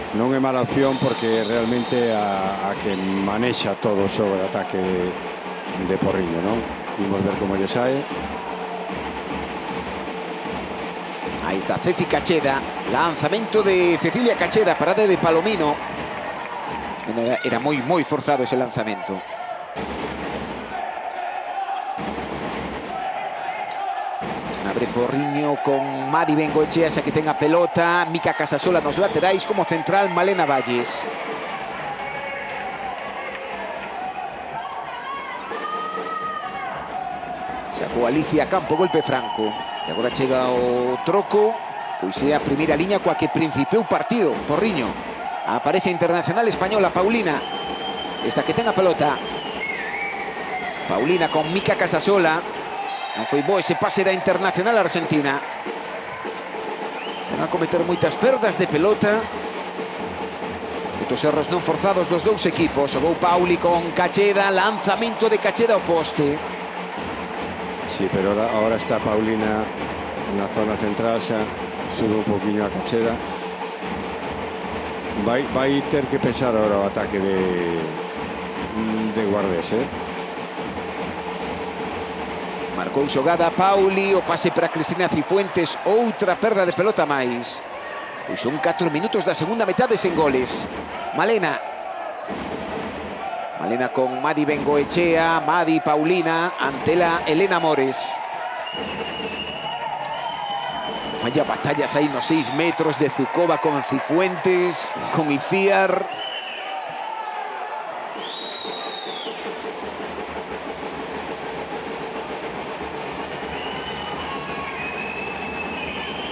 Non é mala opción porque realmente a que manexa todo o xogo de ataque de Porriño, non? Imos ver como lle sae. Aí está Ceci Cacheda. Lanzamento de Cecilia Cacheda, parada de Palomino. Era moi forzado ese lanzamento. Abre Porriño con Madi Bengoechea, xa que ten a pelota. Mica Casasola nos laterais, como central Malena Valles. Sacou Alicia Campo, golpe franco. E agora chega o troco. Pois é a primeira liña coa que principiou o partido. Porriño. Aparece a internacional española Paulina. Esta que ten a pelota. Paulina con Mica Casasola. Non foi bo ese pase da internacional argentina. Están a cometer moitas perdas de pelota. Moitos erros non forzados dos dous equipos. Xogou Pauli con Cacheda. Lanzamento de Cacheda ao poste. Sí, pero ahora está Paulina na zona central, xa sube un poquinho a Cacheda. Vai ter que pensar ahora o ataque de Guardés, Marcou xogada Pauli, o pase para Cristina Cifuentes, outra perda de pelota máis. Pois son 4 minutos da segunda metade sen goles. Malena con Madi Bengoechea, Madi Paulina, ante la Elena Mores. Vaya batallas aí nos 6 metros de Zukova con Cifuentes, con Iciar.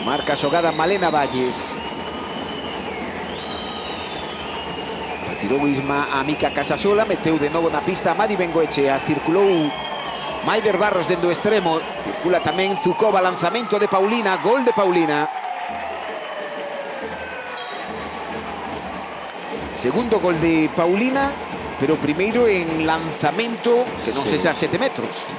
Marca xogada Malena Valles. Retirou Isma a Mica Casasola, meteu de novo na pista a Madi Bengoechea. Circulou Maider Barros dende o extremo. Circula tamén Zukova, lanzamento de Paulina, gol de Paulina. Segundo gol de Paulina pero primeiro en lanzamento, que non Sí. sexa 7 metros.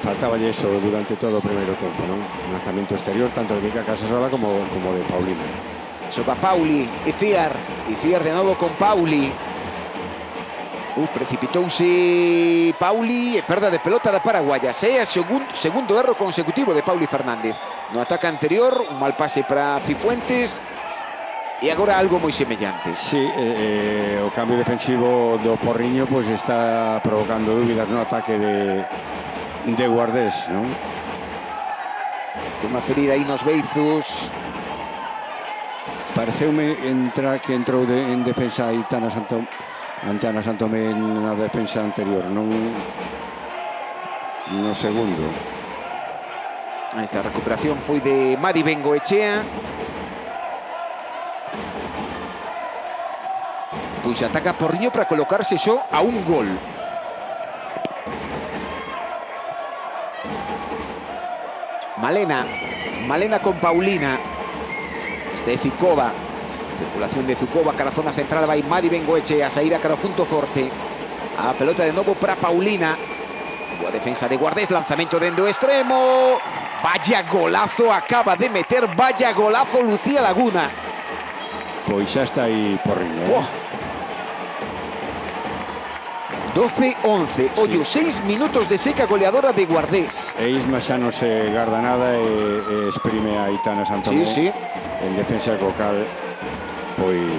Faltaba eso durante todo o primeiro tempo, non? Lanzamento exterior, tanto de Mica Casasola como de Paulina. Xoga Pauli, Iciar de novo con Pauli. Precipitouse Pauli e perda de pelota da Paraguayas. É o segundo erro consecutivo de Pauli Fernández. No ataque anterior, un mal pase para Cifuentes e agora algo moi semellante. Sí, o cambio defensivo do Porriño pois está provocando dúbidas no ataque de Guardés, non? Unha ferida aí nos beizos. Pareceume que entrou en defensa ante Ana Santomé na defensa anterior, non no segundo. Esta recuperación foi de Madi Bengoechea. Pois ataca Porriño para colocarse só a un gol. Malena con Paulina. Este é Zukova. Circulación de Zukova cara a zona central, vai Madi Bengoechea, a saída cara ao punto forte. A pelota de novo para Paulina. Boa defensa de Guardés, lanzamento dende o extremo. Vaya golazo acaba de meter, vaya golazo Lucía Laguna. Pois xa está aí Porriño. 12-11, ollo, 6 minutos de seca goleadora de Guardés. E Isma xa non se garda nada e exprime a Aitana Santomé. Sí. En defensa cocal, pois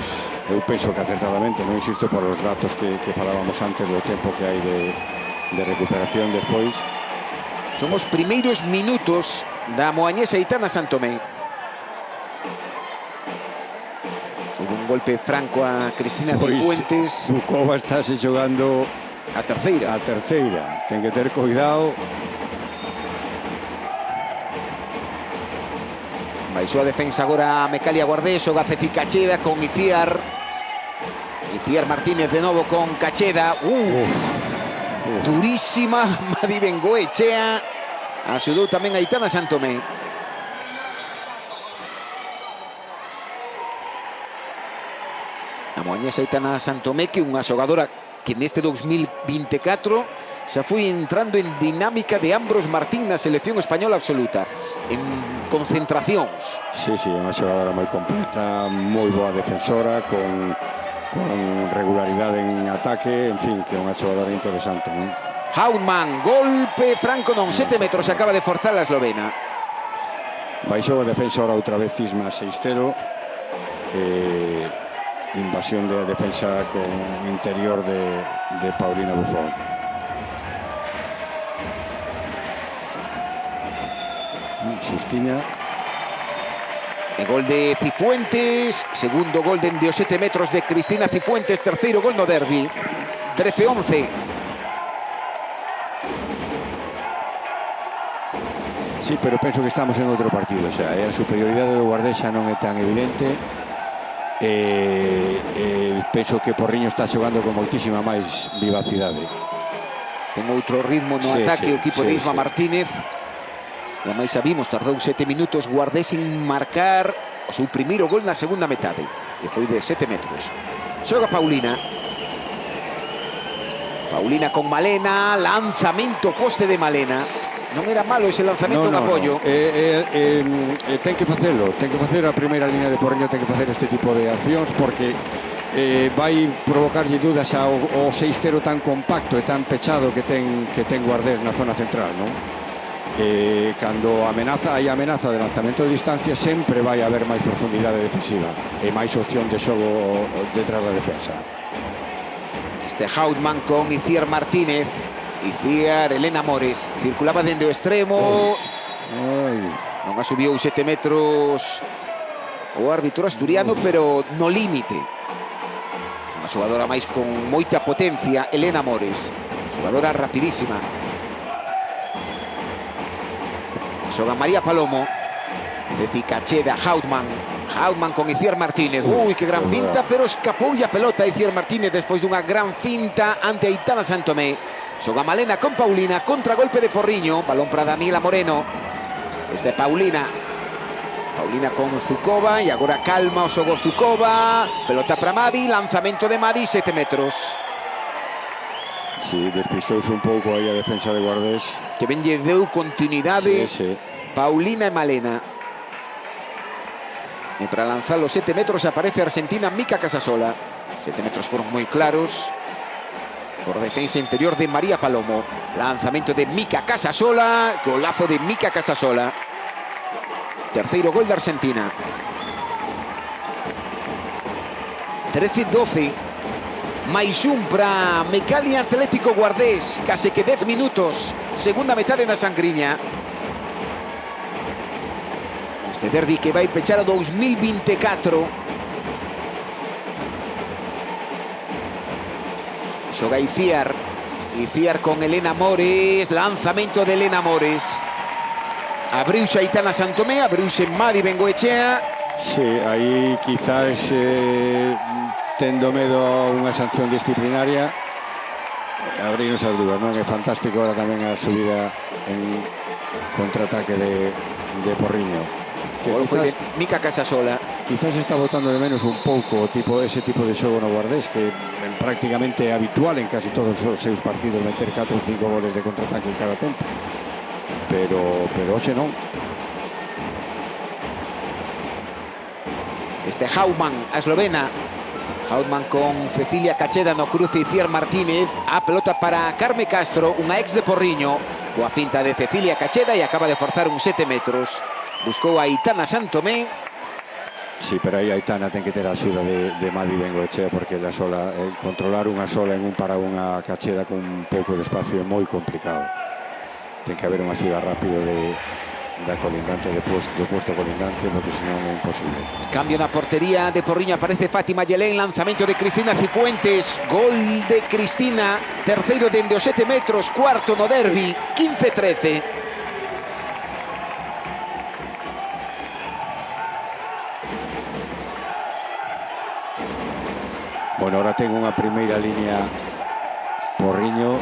eu penso que acertadamente, non insisto por os datos que falábamos antes do tempo que hai de recuperación despois. Son os primeiros minutos da moañesa Aitana Santomé. Hubo un golpe franco a Cristina Cifuentes. Zukova estáse xogando a terceira. Ten que ter cuidado. Baixou a defensa agora Mecalia Guardés, o Gaceci Cacheda con Iciar. Iciar Martínez de novo con Cacheda. Durísima Madi Bengoechea. Axudou tamén a Aitana Santomé. A moañesa Aitana Santomé, que é unha xogadora que neste 2024 xa foi entrando en dinámica de Ambros Martín na selección española absoluta, en concentracións. Sí, unha xogadora moi completa, moi boa defensora, con regularidade en ataque, en fin, que é unha xogadora interesante, non? Hautmann, golpe franco non, 7 metros, acaba de forzar a eslovena. Baixou a defensora outra vez Isma 6-0. Invasión de defensa con interior de Paulina Buzón. Xustiña. E gol de Cifuentes, segundo gol dende os 7 metros de Cristina Cifuentes, terceiro gol no derbi. 13-11. Sí, pero penso que estamos en outro partido, o sea, a superioridade do Guardés xa non é tan evidente. Penso que Porriño está xogando con moitísima máis vivacidade. Ten outro ritmo no ataque o equipo de Isma Martínez. E a máis sabimos, tardou 7 minutos Guardés en marcar o seu primeiro gol na segunda metade. E foi de 7 metros. Xoga Paulina. Paulina con Malena, lanzamento poste de Malena. Non era malo ese lanzamento de apoio. Ten que facelo, ten que facer a primeira línea de Porriño, ten que facer este tipo de accións porque vai provocarlle dudas ao 6-0 tan compacto e tan pechado que ten Guardés na zona central, non? Cando hai amenaza de lanzamento de distancia sempre vai haber máis profundidade defensiva e máis opción de xogo detrás da defensa. Este Hautmann con Iciar Martínez. Iciar, Elena Mores, circulaba dende o extremo. Non a subiu 7 metros o árbitro asturiano, pero no límite. Unha xogadora máis con moita potencia, Elena Mores, xogadora rapidísima. Xoga María Palomo, Ceci Cacheda, Hautmann con Iciar Martínez. Ui, que gran finta, pero escapoulle a pelota Iciar Martínez despois dunha gran finta ante Aitana Santomé. Xoga Malena con Paulina, contragolpe de Porriño, balón para Daniela Moreno. Paulina. Paulina con Zukova e agora calma o xogo Zukova. Pelota para Madi, lanzamento de Madi, 7 metros. Sí, despistouse un pouco aí a defensa de Guardés. Que ben lle deu continuidade Sí. Paulina e Malena. E para lanzar los 7 metros aparece Argentina Mica Casasola. 7 metros fueron moi claros. Por defensa interior de María Palomo. Lanzamento de Mica Casasola. Golazo de Mica Casasola. Terceiro gol de Argentina. 13-12. Mais un para Mecalia Atlético Guardés. Case que 10 minutos. Segunda metade na Sangriña. Este derbi que vai pechar o 2024. Xoga Iciar. Iciar con Elena Mores. Lanzamento de Elena Mores. Abriuse Aitana Santomé, abriuse Madi Bengoechea. Sí, aí quizás tendo medo a unha sanción disciplinaria. Abrimos as dúdas, non? É fantástico ahora tamén a subida en contraataque de Porriño. Que Gol foi de quizás, Mica Casasola. quizás está botando de menos un pouco ese tipo de xogo no Guardés, que é prácticamente habitual en casi todos os seus partidos meter 4 ou 5 goles de contraataque en cada tempo. Pero hoxe non. Este Hautman, a eslovena. Hautman con Cecilia Cacheda no cruce e Iciar Martínez. A pelota para Carme Castro, unha ex de Porriño. Boa finta de Cecilia Cacheda e acaba de forzar un 7 metros. Buscou a Aitana Santomé. Sí, pero aí Aitana ten que ter a axuda de Madi Bengoechea, porque la sola, controlar unha sola en un para unha Cacheda con un pouco de espacio é moi complicado. Ten que haber unha axuda rápido da colindante, do posto colindante, porque senón é imposible. Cambio na portería de Porriño, aparece Fátima Yelén. Lanzamento de Cristina Cifuentes. Gol de Cristina. Terceiro dende os 7 metros. Cuarto no derbi. 15-13. Bueno, ahora ten unha primeira línea Porriño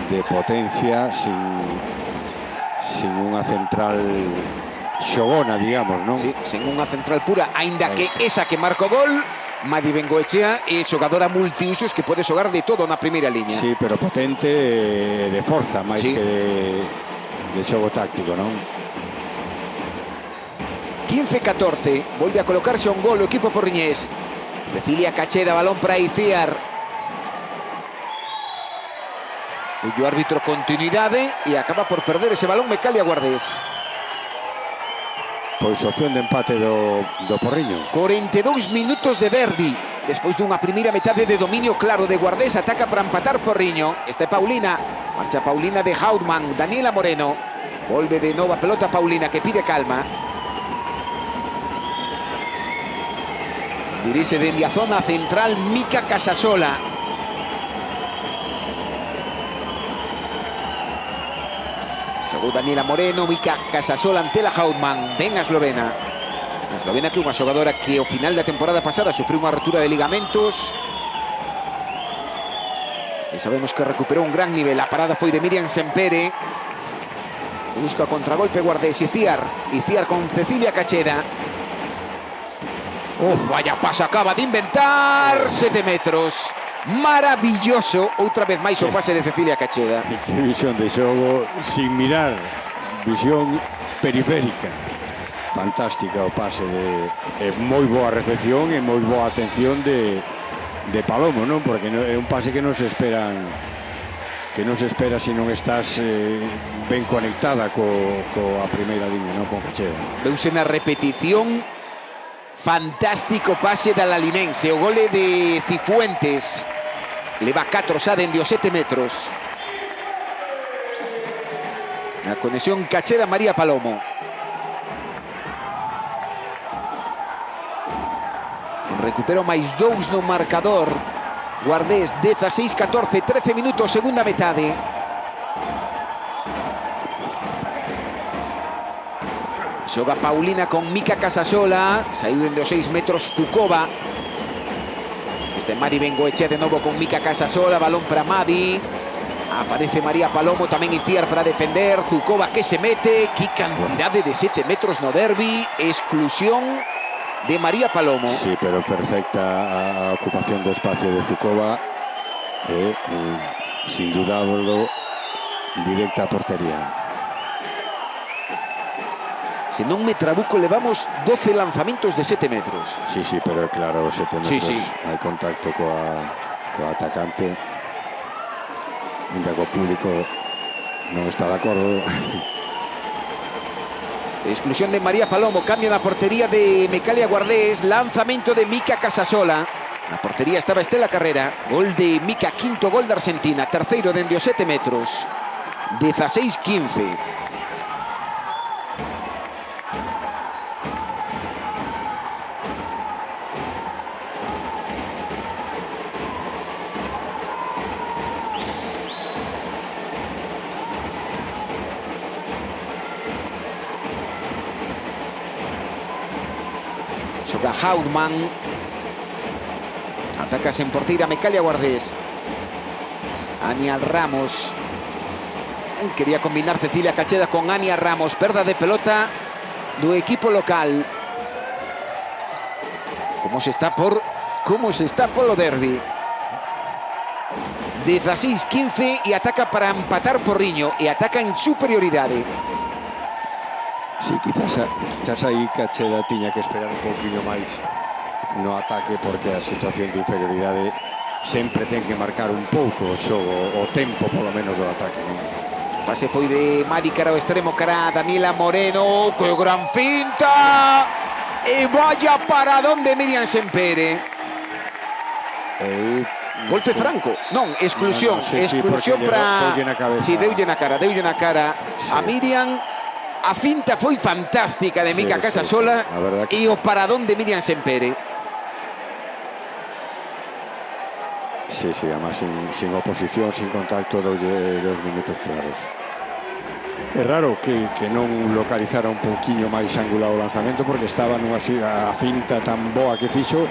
de potencia, sin unha central xogona, digamos, non? Sí, sen unha central pura, aínda que esa que marca o gol, Madi Bengoechea, é xogadora multiusos que pode xogar de todo na primeira liña. Sí, pero potente de forza, máis Sí. que de xogo táctico, non? 15-14, volve a colocarse un gol o equipo porriñés. Cecilia Cacheda, balón para Iciar. O árbitro continuidade e acaba por perder ese balón Mecalia Guardés. Pois opción de empate do Porriño. 42 minutos de derbi. Despois dunha primeira metade de dominio claro de Guardés, ataca para empatar Porriño. Esta é Paulina. Marcha Paulina de Hautman. Daniela Moreno. Volve de novo a pelota Paulina, que pide calma. Dirixe dende a zona central Mica Casasola. Xogou Daniela Moreno, Mica Casasola ante la Hautman. Ben a eslovena. A eslovena que é unha xogadora que ao final da temporada pasada sufriu unha rotura de ligamentos. E sabemos que recuperou un gran nivel. A parada foi de Miriam Sempere. Busca contragolpe Guardés. Iciar con Cecilia Cacheda. Vaya pase acaba de inventar. 7 metros. Maravilloso. Outra vez máis o pase de Cecilia Cacheda. Que visión de xogo sin mirar. Visión periférica. Fantástica o pase de moi boa recepción e moi boa atención de Palomo, non? Porque é un pase que non se espera se non estás ben conectada coa primeira línea, non? Con Cacheda. Veuse na repetición. Fantástico pase da Lalinense. O gole de Cifuentes. Leva 4 xa dende os 7 metros. A conexión Cacheda-María Palomo. Recupero máis 2 no marcador. Guardés 16-14, 13 minutos, segunda metade. Xoga Paulina con Mica Casasola. Saiu dende os 6 metros Zukova. Este Madi Bengoechea de novo con Mica Casasola. Balón para Madi. Aparece María Palomo, tamén Iciar para defender. Zukova que se mete. Que cantidade de 7 metros no derbi. Exclusión de María Palomo. Sí, pero perfecta a ocupación do espacio de Zukova. Sin dudarlo, directa a portería. Se non me trabuco, levamos 12 lanzamientos de 7 metros. Sí, pero é claro, 7 metros Sí. hai contacto coa atacante. Ainda co público non está de acordo. Exclusión de María Palomo, cambio na portería de Mecalia Guardés, lanzamento de Mica Casasola. Na portería estaba Estela Carrera, gol de Mica, quinto gol de Argentina, terceiro dende os 7 metros, 16-15. Xoga Haudman. Atacas en porteira Mecalia Guardés. Ania Ramos. Quería combinar Cecilia Cacheda con Ania Ramos. Perda de pelota do equipo local. Como se está polo derbi. 16-15 e ataca para empatar Porriño. E ataca en superioridade. Sí, quizás aí Cacheda tiña que esperar un pouquinho máis no ataque, porque a situación de inferioridade sempre ten que marcar un pouco o xogo, o tempo polo menos do ataque, non? O pase foi de Madi cara ao extremo, cara a Daniela Moreno. Que gran finta! E vaya paradón de Miriam Sempere. Golpe franco. Non, exclusión. Exclusión para... Sí, deulle na cara. Sí. A Miriam... A finta foi fantástica de Mica Casasola e o paradón de Miriam Sempere. Sí, además sin oposición, sin contacto, doulle 2 minutos claros. É raro que non localizara un pouquiño máis angulado o lanzamento, porque estaba nunha finta tan boa que fixo.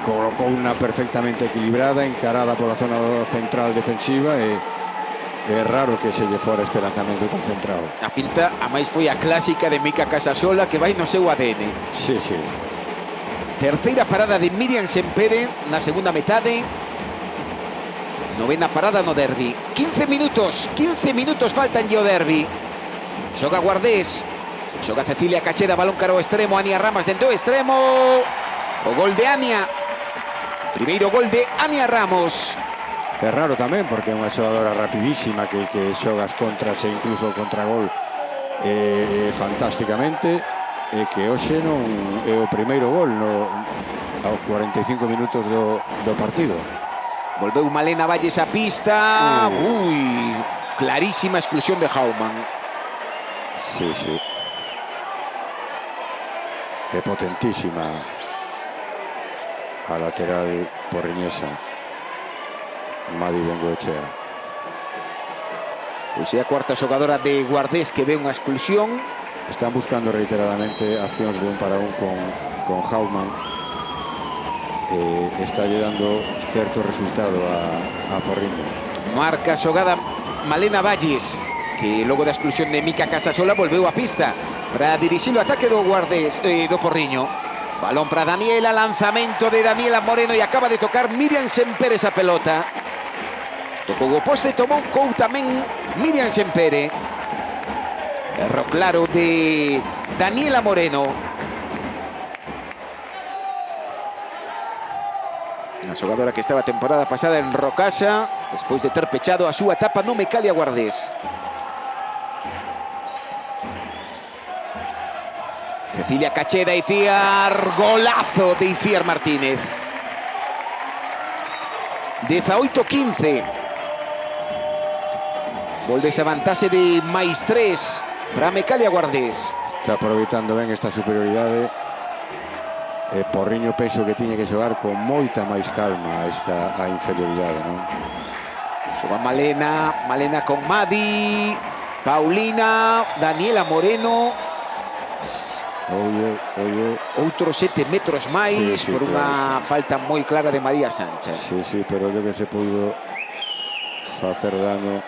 Colocou unha perfectamente equilibrada, encarada pola zona central defensiva e é raro que se lle fora este lanzamento concentrado. A finta, a máis foi a clásica de Mica Casasola, que vai no seu ADN. Sí. Terceira parada de Miriam Sempere na segunda metade. Novena parada no derbi. 15 minutos faltan o derbi. Xoga Guardés. Xoga Cecilia Cacheda, balón cara ao extremo. Ania Ramos dentro do extremo. O gol de Ania. Primeiro gol de Ania Ramos. É raro tamén, porque é unha xogadora rapidísima que xoga as contras e incluso o contragol fantásticamente, e que hoxe non é o primeiro gol aos 45 minutos do partido. Volveu Malena Valles a pista. Clarísima exclusión de Haudman. Sí. É potentísima a lateral porriñesa Madi Bengoechea. Pois é a cuarta xogadora de Guardés que ve unha exclusión. Están buscando reiteradamente accións de un para un con Haudman. Está lle dando certo resultado a Porriño. Marca a xogada Malena Valles, que logo da exclusión de Mica Casasola volveu a pista para dirixir o ataque do Guardés, do Porriño. Balón para Daniela, lanzamento de Daniela Moreno e acaba de tocar Miriam Sempere esa pelota. Tocou o poste, tomou tamén Miriam Sempere. Erro claro de Daniela Moreno. Unha xogadora que estaba a temporada pasada en Rocasa, despois de ter pechado a súa etapa no Mecalia Guardés. Cecilia Cacheda, Iciar, golazo de Iciar Martínez. 18-15. Gol de esa vantaxe de máis 3 para Mecalia Guardés. Está aproveitando ben esta superioridade. Porriño penso que tiña que xogar con moita máis calma a inferioridade, non? Xoga Malena con Madi, Paulina, Daniela Moreno. Outros 7 metros máis por unha falta moi clara de María Sánchez. Sí, pero yo que se pudo facer dano.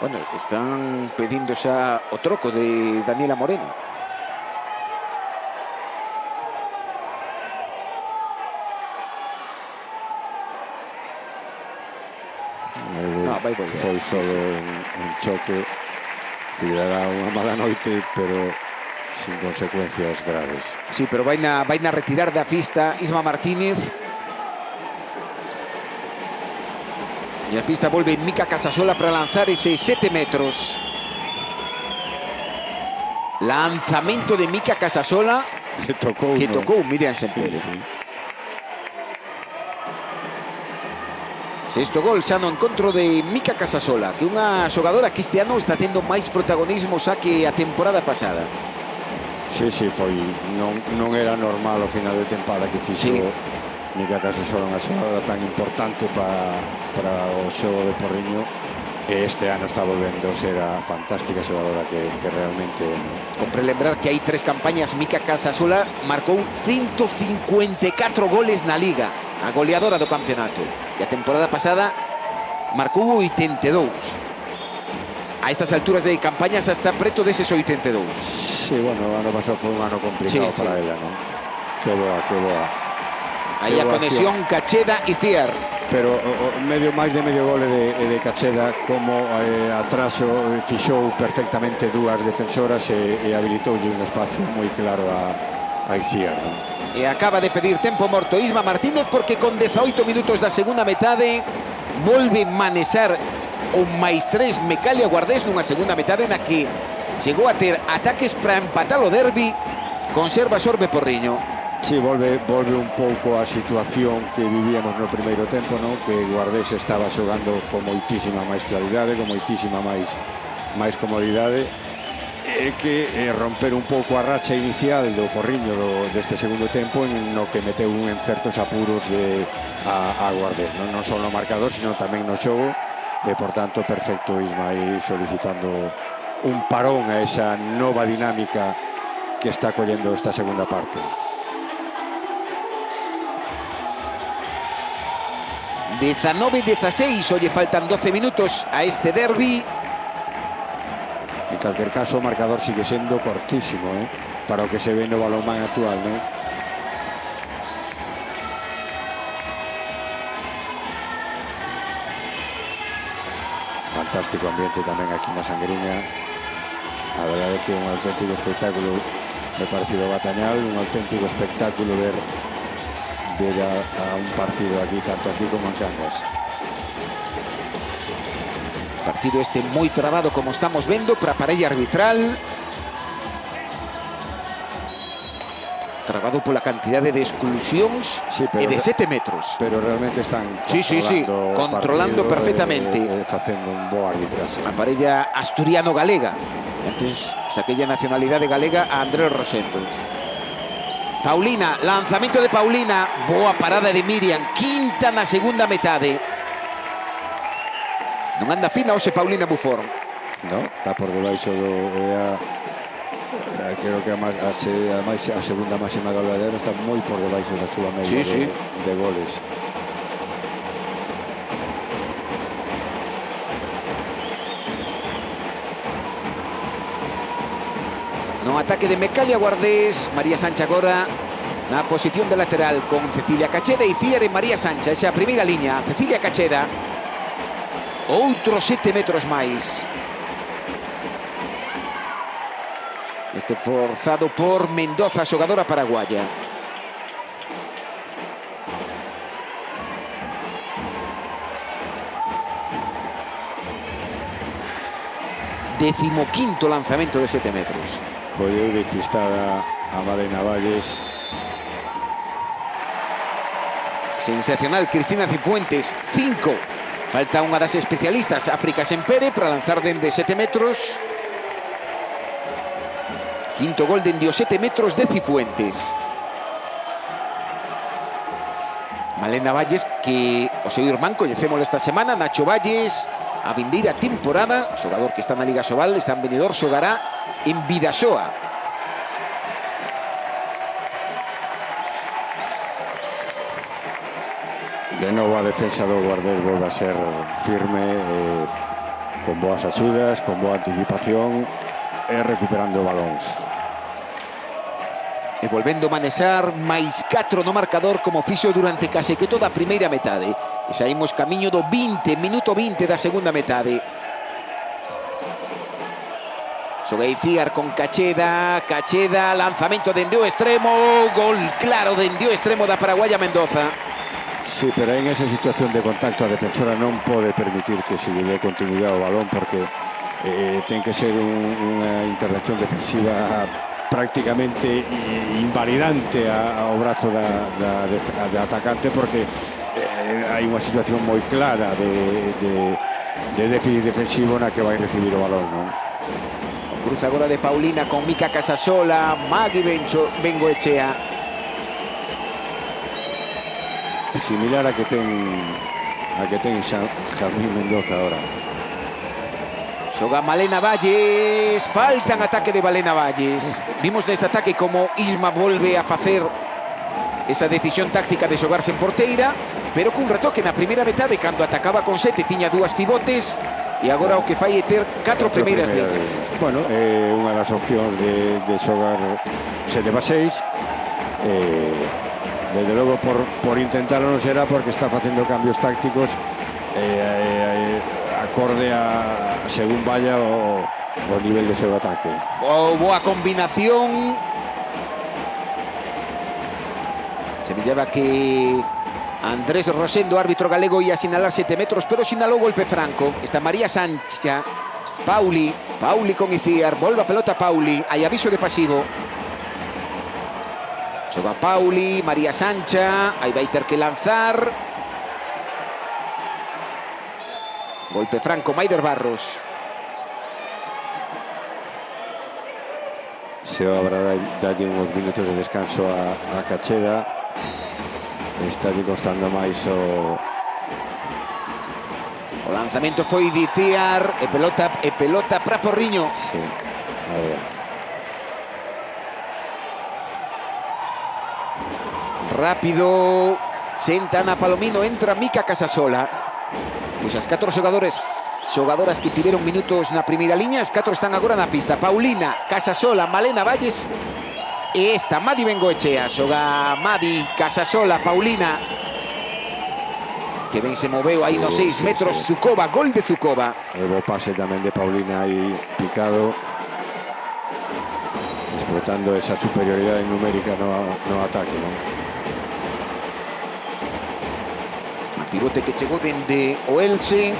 Bueno, están pedindo xa o troco de Daniela Moreno. No, vai volver. Foi solo un choque que lle dará unha mala noite, pero sin consecuencias graves. Sí, pero vai na retirar da pista Isma Martínez. E a pista volve Mika Casasola para lanzar ese 7 metros. Lanzamento de Mika Casasola Que tocou, que ¿no? tocou Miriam Sempere. Sí. Sexto gol xa no encontro de Mika Casasola, que é unha xogadora que este ano está tendo máis protagonismo xa que a temporada pasada. Sí, foi, non era normal o final de tempada que fixo Mika Casasola, unha xogadora tan importante para o xogo de Porriño, e este ano está volvendo a ser a fantástica xogadora que realmente... Compre lembrar que hai 3 campañas. Mika Casasola marcou 154 goles na Liga, a goleadora do campeonato, e a temporada pasada marcou 82. A estas alturas de campaña xa está preto deses 82. Sí, bueno, o ano pasado foi un ano complicado para ela, non? Que boa. Aí a conexión Cacheda e Cier. Pero máis de medio gole de Cacheda, como atraso fixou perfectamente dúas defensoras e habilitoulle un espacio moi claro a Iciar, non? E acaba de pedir tempo morto Isma Martínez, porque con 18 minutos da segunda metade volve manexar o máis 3 Mecalia Guardés nunha segunda metade na que chegou a ter ataques para empatar o derbi. Conserva Sorbe Porriño. Sí, volve un pouco a situación que vivíamos no primeiro tempo, non? Que Guardés estaba xogando con moitísima máis claridade, con moitísima máis comodidade, e que romper un pouco a racha inicial do Porriño deste segundo tempo, no que meteu en certos apuros a Guardés, non só no marcador, sino tamén no xogo, e por tanto perfecto Isma aí solicitando un parón a esa nova dinámica que está collendo esta segunda parte. 19-16, oye, faltan 12 minutos a este derbi. En calquer caso, o marcador sigue sendo cortísimo, para o que se ve no balonmán actual, non? Fantástico ambiente tamén aquí na Sangriña. A verdade é que é un auténtico espectáculo de parecido Batañal, un auténtico espectáculo ver a un partido aquí, tanto aquí como en Cangas. Partido este moi trabado, como estamos vendo, para a parella arbitral. Trabado pola cantidade de exclusións e de 7 metros. Pero realmente están controlando perfectamente. Facendo un bo arbitraxe. A parella asturiano-galega. Antes saquella nacionalidade galega a Andrés Rosendo. Paulina, lanzamento de Paulina. Boa parada de Miriam. Quinta na segunda metade. Non anda fina hoxe Paulina Buffon. No, está por debaixo do... creo que a segunda máxima goleadora está moi por debaixo da súa media de goles. No ataque de Mecalia Guardés, María Sancha agora na posición de lateral con Cecilia Cacheda e Cier e María Sancha. Esa a primeira liña, Cecilia Cacheda. Outros 7 metros máis. Este forzado por Mendoza, xogadora paraguaya. Decimoquinto lanzamento de 7 metros. Colleu despistada a Malena Valles. Sensacional Cristina Cifuentes, 5. Falta unha das especialistas, África Sempere, para lanzar dende 7 metros. Quinto gol dende os 7 metros de Cifuentes. Malena Valles, que o seu irmán coñecémolo esta semana, Nacho Valles, a vindeira temporada, xogador que está na Liga Sobal, está en Benidorm, xogará en Vidasoa. De novo a defensa do Guardés volve a ser firme, con boas axudas, con boa anticipación e recuperando balóns. E volvendo a manexar máis 4 no marcador como fixo durante case que toda a primeira metade. E saímos camiño do minuto 20 da segunda metade. Xoga Iciar con Cacheda, lanzamento dende o extremo, gol claro dende o extremo da Paraguaya Mendoza. Sí, pero en esa situación de contacto a defensora non pode permitir que se lle dé continuidade ao balón, porque ten que ser unha intervención defensiva prácticamente invalidante ao brazo da atacante, porque hai unha situación moi clara de déficit defensivo na que vai recibir o balón, non? Cruza agora de Paulina con Mica Casasola, Magui Bengoechea. Similar a que ten Jazmín Mendoza ahora. Xoga Malena Valles, falta en ataque de Malena Valles. Vimos neste ataque como Isma volve a facer esa decisión táctica de xogarse en porteira, pero cun retoque na primeira metade, cando atacaba con 7 tiña 2 pivotes, e agora o que fai é ter 4 primeiras líneas. Bueno, unha das opcións de xogar 7-6. Desde logo por intentarlo non será, porque está facendo cambios tácticos acorde a según vaya o nivel de seu ataque. Boa combinación. Semellaba que Andrés Rosendo, árbitro galego, ia sinalar 7 metros, pero sinalou golpe franco. Está María Sancha, Pauli con Iciar, volve a pelota Pauli, hai aviso de pasivo. Xoga Pauli, María Sancha, aí vai ter que lanzar. Golpe franco, Maider Barros. Se habrá dalle uns minutos de descanso a Cacheda. Está lle costando máis o lanzamento foi de Iciar, e pelota para Porriño. Sí, a ver. Rápido, senta Ana Palomino, entra Mica Casasola. Pois as 4 xogadoras que tiveron minutos na primeira liña, as 4 están agora na pista. Paulina, Casasola, Malena Valles e esta, Madi Bengoechea. Xoga Madi, Casasola, Paulina, que ben se moveu aí nos 6 metros. Zucova, gol de Zucova. E bo pase tamén de Paulina aí picado, explotando esa superioridade numérica no ataque, non? A pivote que chegou dende o Elche,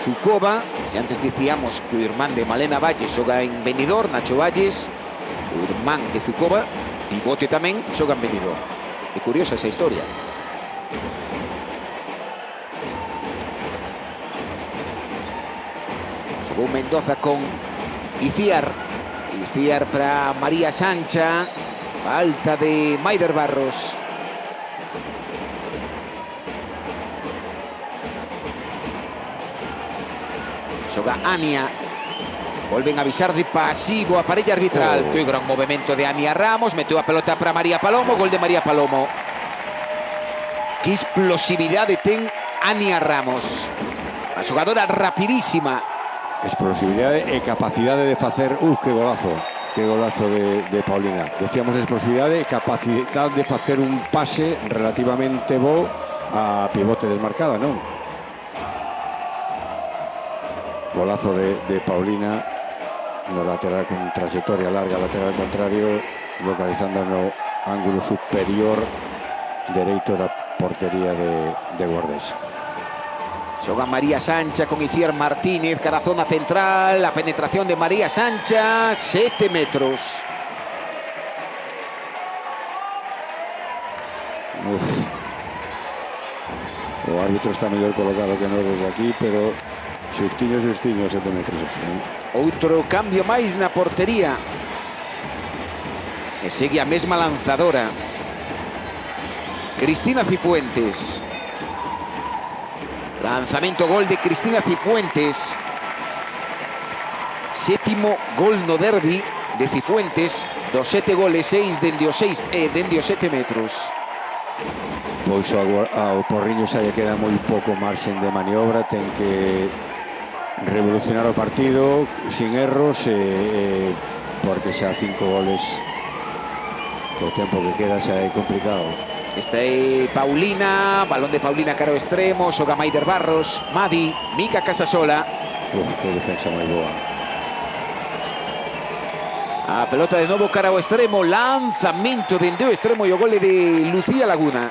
Zucova. Se antes dicíamos que o irmán de Malena Valles xoga en Benidorm, Nacho Valles, o irmán de Zucova, pivote tamén, xoga en Benidorm. É curiosa esa historia. Xogou Mendoza con Iciar. Iciar para María Sancha. Falta de Maider Barros. Xoga Ania. Volven a avisar de pasivo a parella arbitral. Que gran movimento de Ania Ramos. Meteu a pelota para María Palomo. Gol de María Palomo. Que explosividade ten Ania Ramos. A xogadora rapidísima. Explosividade e capacidade de facer... que golazo. Que golazo de Paulina. Decíamos explosividade e capacidade de facer un pase relativamente bo a pivote desmarcada, non? Golazo de Paulina no lateral, con trayectoria larga, lateral contrario, localizando no ángulo superior dereito da portería de Guardés. Xoga María Sancha con Iciar Martínez, cara a zona central, a penetración de María Sancha, 7 metros. O árbitro está mellor colocado que nós desde aquí, pero xustiño, 7 metros extra. Outro cambio máis na portería. E segue a mesma lanzadora, Cristina Cifuentes. Lanzamento, gol de Cristina Cifuentes. 7º gol no derbi de Cifuentes. Dos 7 goles, 6 dende os 7 metros. Pois ao Porriño xa lle queda moi pouco marxen de maniobra, ten que revolucionar o partido sin erros, porque xa 5 goles co tempo que queda xa é complicado. Esta é Paulina, balón de Paulina cara ao extremo, xoga Maider Barros, Madi, Mica Casasola. Que defensa moi boa. A pelota de novo cara ao extremo, lanzamento dende o extremo e o gole de Lucía Laguna.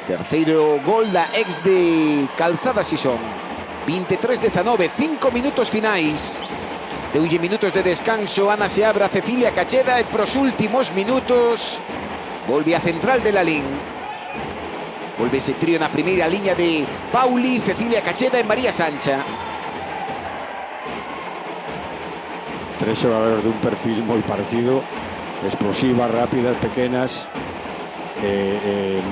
Terceiro gol da ex de Calzada Sison. 23-19, 5 minutos finais. Deulle minutos de descanso, Ana Seabra, Cecilia Cacheda e pros últimos minutos volve a central de Lalín. Volve ese trío na primeira liña de Pauli, Cecilia Cacheda e María Sancha. Tres xogadores dun perfil moi parecido, explosivas, rápidas, pequenas,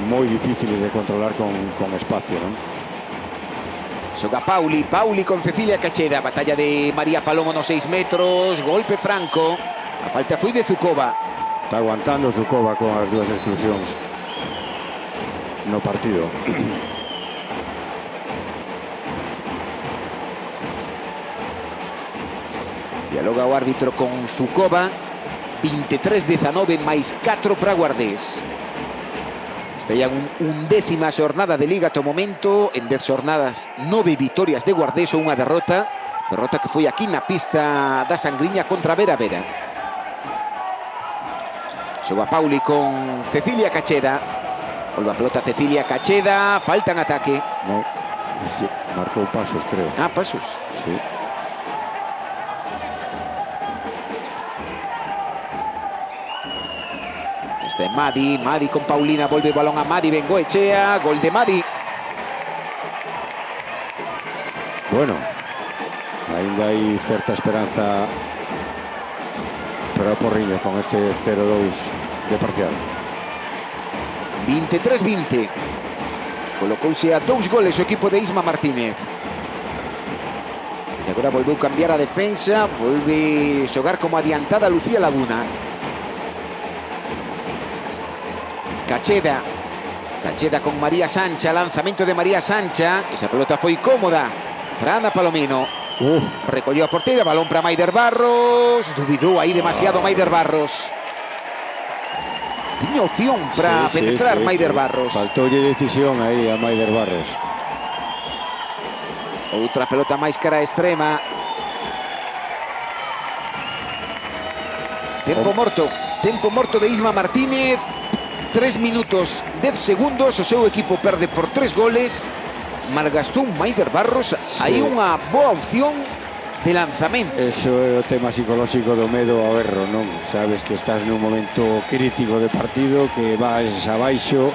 moi difíciles de controlar con espacio, non? Xoga Pauli con Cecilia Cacheda, batalla de María Palomo nos 6 metros, golpe franco, a falta foi de Zukova. Está aguantando Zukova con as dúas exclusións no partido. Dialoga o árbitro con Zukova. 23-19 máis 4 para Guardés. Está ya un décima xornada de Liga to momento. En 10 xornadas 9 vitorias de Guardés ou unha derrota. Derrota que foi aquí na pista da Sangriña contra Vera Vera. Xoga Pauli con Cecilia Cacheda. Volve a pelota Cecilia Cacheda. Falta en ataque. No, marcou pasos, creo. Ah, pasos. Sí. Este é Madi con Paulina, volve o balón a Madi, Bengoechea, gol de Madi. Bueno, ainda hai certa esperanza para o Porriño con este 0-2 de parcial. 23-20. Colocouse a 2 goles o equipo de Isma Martínez. E agora volveu cambiar a defensa, volve xogar como adiantada Lucía Laguna. Cacheda con María Sancha, lanzamento de María Sancha, esa pelota foi cómoda para Ana Palomino. Recolleu a porteira, balón para Maider Barros, dubidou aí demasiado Maider Barros. Tiña opción para penetrar Maider Barros. Faltoulle decisión aí a Maider Barros. Outra pelota máis cara a extrema. Tempo morto de Isma Martínez. 3 minutos 10 segundos, o seu equipo perde por 3 goles. Malgastou Maider Barros, hai unha boa opción de lanzamento. Eso é o tema psicolóxico do medo ao erro, non? Sabes que estás nun momento crítico de partido, que vas abaixo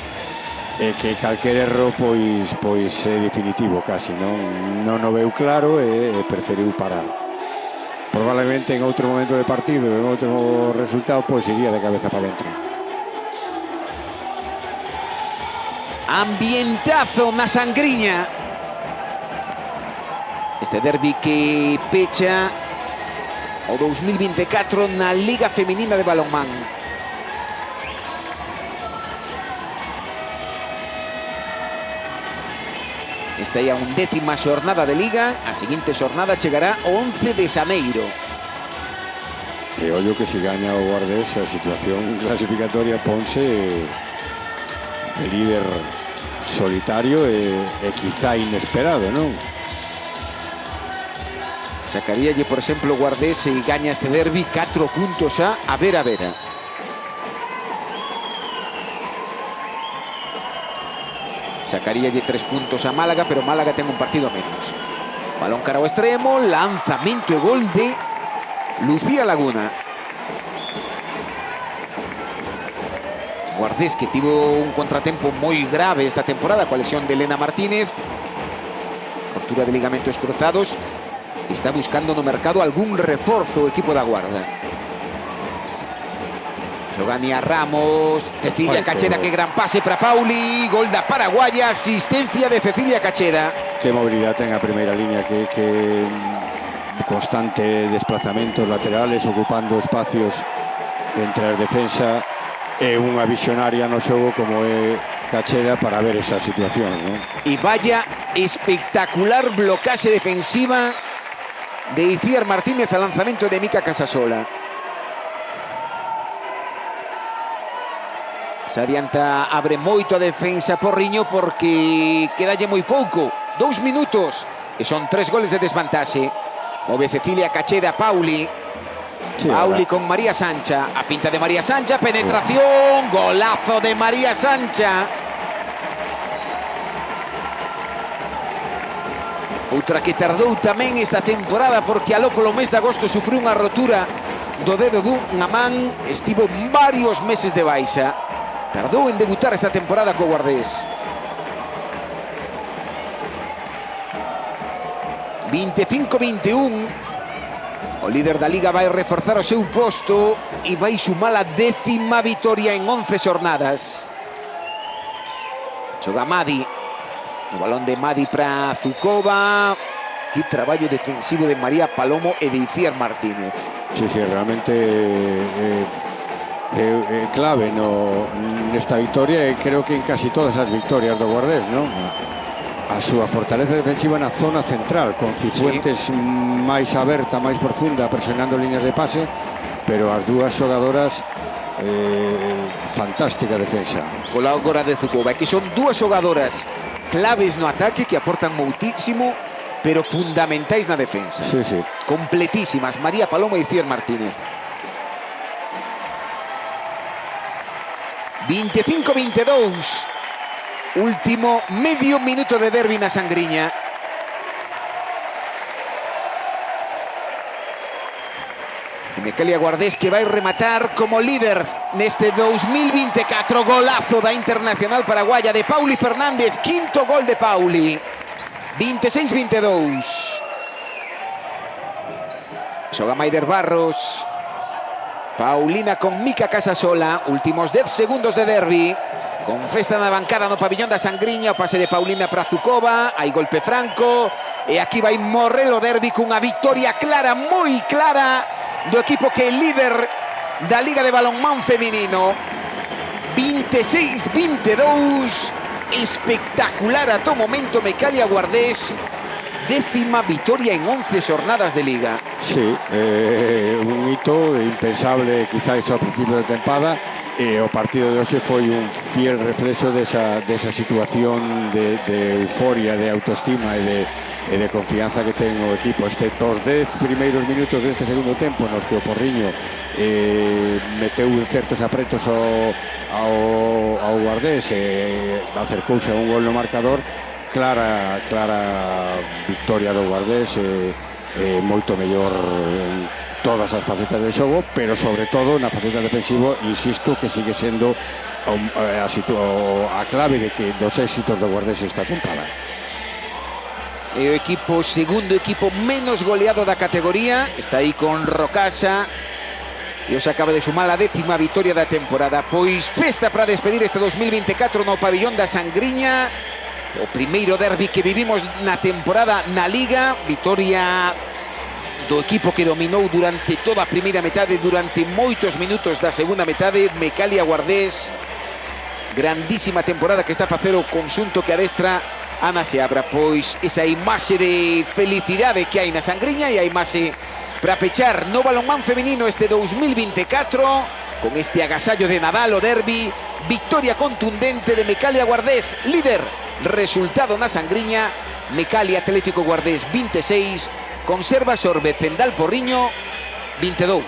e que calquer erro pois é definitivo casi, non o veu claro e preferiu parar. Probablemente en outro momento de partido, en outro resultado, pois iría de cabeza para dentro. Ambientazo na Sangriña. Este derbi que pecha o 2024 na Liga Femenina de Balonmán. Esta é a 11ª xornada de Liga. A seguinte xornada chegará o 11 de xaneiro. E ollo que se gaña o Guardés, a situación clasificatoria ponse de líder solitario e quizá inesperado, non? Sacaríalle, por exemplo, Guardés e gaña este derbi 4 puntos a Vera Vera. Sacaríalle 3 puntos a Málaga, pero Málaga ten un partido menos. Balón cara ao extremo, lanzamento e gol de Lucía Laguna. Guardés que tivo un contratempo moi grave esta temporada coa lesión de Elena Martínez, rotura de ligamentos cruzados, está buscando no mercado algún reforzo o equipo da Guarda. Xogania Ramos, Cecilia Cacheda, que gran pase para Pauli, gol da paraguaya, asistencia de Cecilia Cacheda. Que movilidade ten a primeira línea, que constante desplazamentos laterales, ocupando espacios entre a defensa é unha visionaria no xogo como é Cacheda para ver esa situación, non? Y vaya espectacular blocaje defensiva de Iciar Martínez al lanzamiento de Mika Casasola. Se adianta, abre moito a defensa Porriño porque quedalle moi pouco. 2 minutos e son 3 goles de desvantaxe. Move Cecilia Cacheda, Pauli. Sí, Pauli ahora. con María Sancha. A finta de María Sancha, penetración. Golazo de María Sancha. Outra que tardou tamén esta temporada porque aló polo mes de agosto sufriu unha rotura do dedo dunha man. Estivo varios meses de baixa. Tardou en debutar esta temporada co Guardés. 25-21. O líder da Liga vai reforzar o seu posto e vai sumar a 10ª vitoria en 11 xornadas. Xoga Madi. O balón de Madi para Zukova. Que traballo defensivo de María Palomo e de Iciar Martínez. Sí, realmente é clave nesta victoria e creo que en casi todas as victorias do Guardés, non? A súa fortaleza defensiva na zona central, con Cifuentes máis aberta, máis profunda, presionando líneas de pase, pero as dúas xogadoras fantástica defensa. Cola agora de Zukova, que son dúas xogadoras claves no ataque que aportan moitísimo, pero fundamentais na defensa. Sí, sí. Completísimas, María Palomo e Iciar Martínez. 25-22. Último medio minuto de derbi na Sangriña. E Micalia Guardés que vai rematar como líder neste 2024. Golazo da internacional paraguaya de Pauli Fernández. Quinto gol de Pauli. 26-22. Xoga Maider Barros. Paulina con Mika Casasola. Últimos 10 segundos de derbi. Con festa na bancada no pabillón da Sangriña. O pase de Paulina para Zukova. Hai golpe franco. E aquí vai morrer o derbi cunha victoria clara, moi clara, do equipo que é líder da Liga de Balonmán Feminino. 26-22. Espectacular ata o momento Micalia Guardés. 10ª victoria en 11 xornadas de Liga. Sí, un hito impensable quizás ao principio de tempada. O partido de hoxe foi un fiel reflexo desa situación de euforia, de autoestima e de confianza que ten o equipo, excepto os 10 primeiros minutos deste segundo tempo nos que o Porriño meteu certos apretos ao Guardés e acercouse a un gol no marcador. Clara victoria do Guardés, moito mellor en todas as facetas del xogo, pero sobre todo na faceta defensivo, insisto, que sigue sendo a clave dos éxitos do Guardés esta temporada. E o equipo, segundo equipo menos goleado da categoría, está aí con Rocasa, e os acaba de sumar a 10ª victoria da temporada. Pois festa para despedir este 2024 no pabillón da Sangriña. O primeiro derbi que vivimos na temporada na Liga. Victoria do equipo que dominou durante toda a primeira metade, durante moitos minutos da segunda metade. Micalia Guardés, grandísima temporada que está a facer o conxunto que adestra Ana Seabra. Pois esa imaxe de felicidade que hai na Sangriña e a imaxe para pechar no balonmán feminino este 2024 con este agasallo de Nadal, o derbi. Victoria contundente de Micalia Guardés, líder. Resultado na Sangriña: Micalia Atlético Guardés 26, Conservas Orbe Cendal Porriño 22.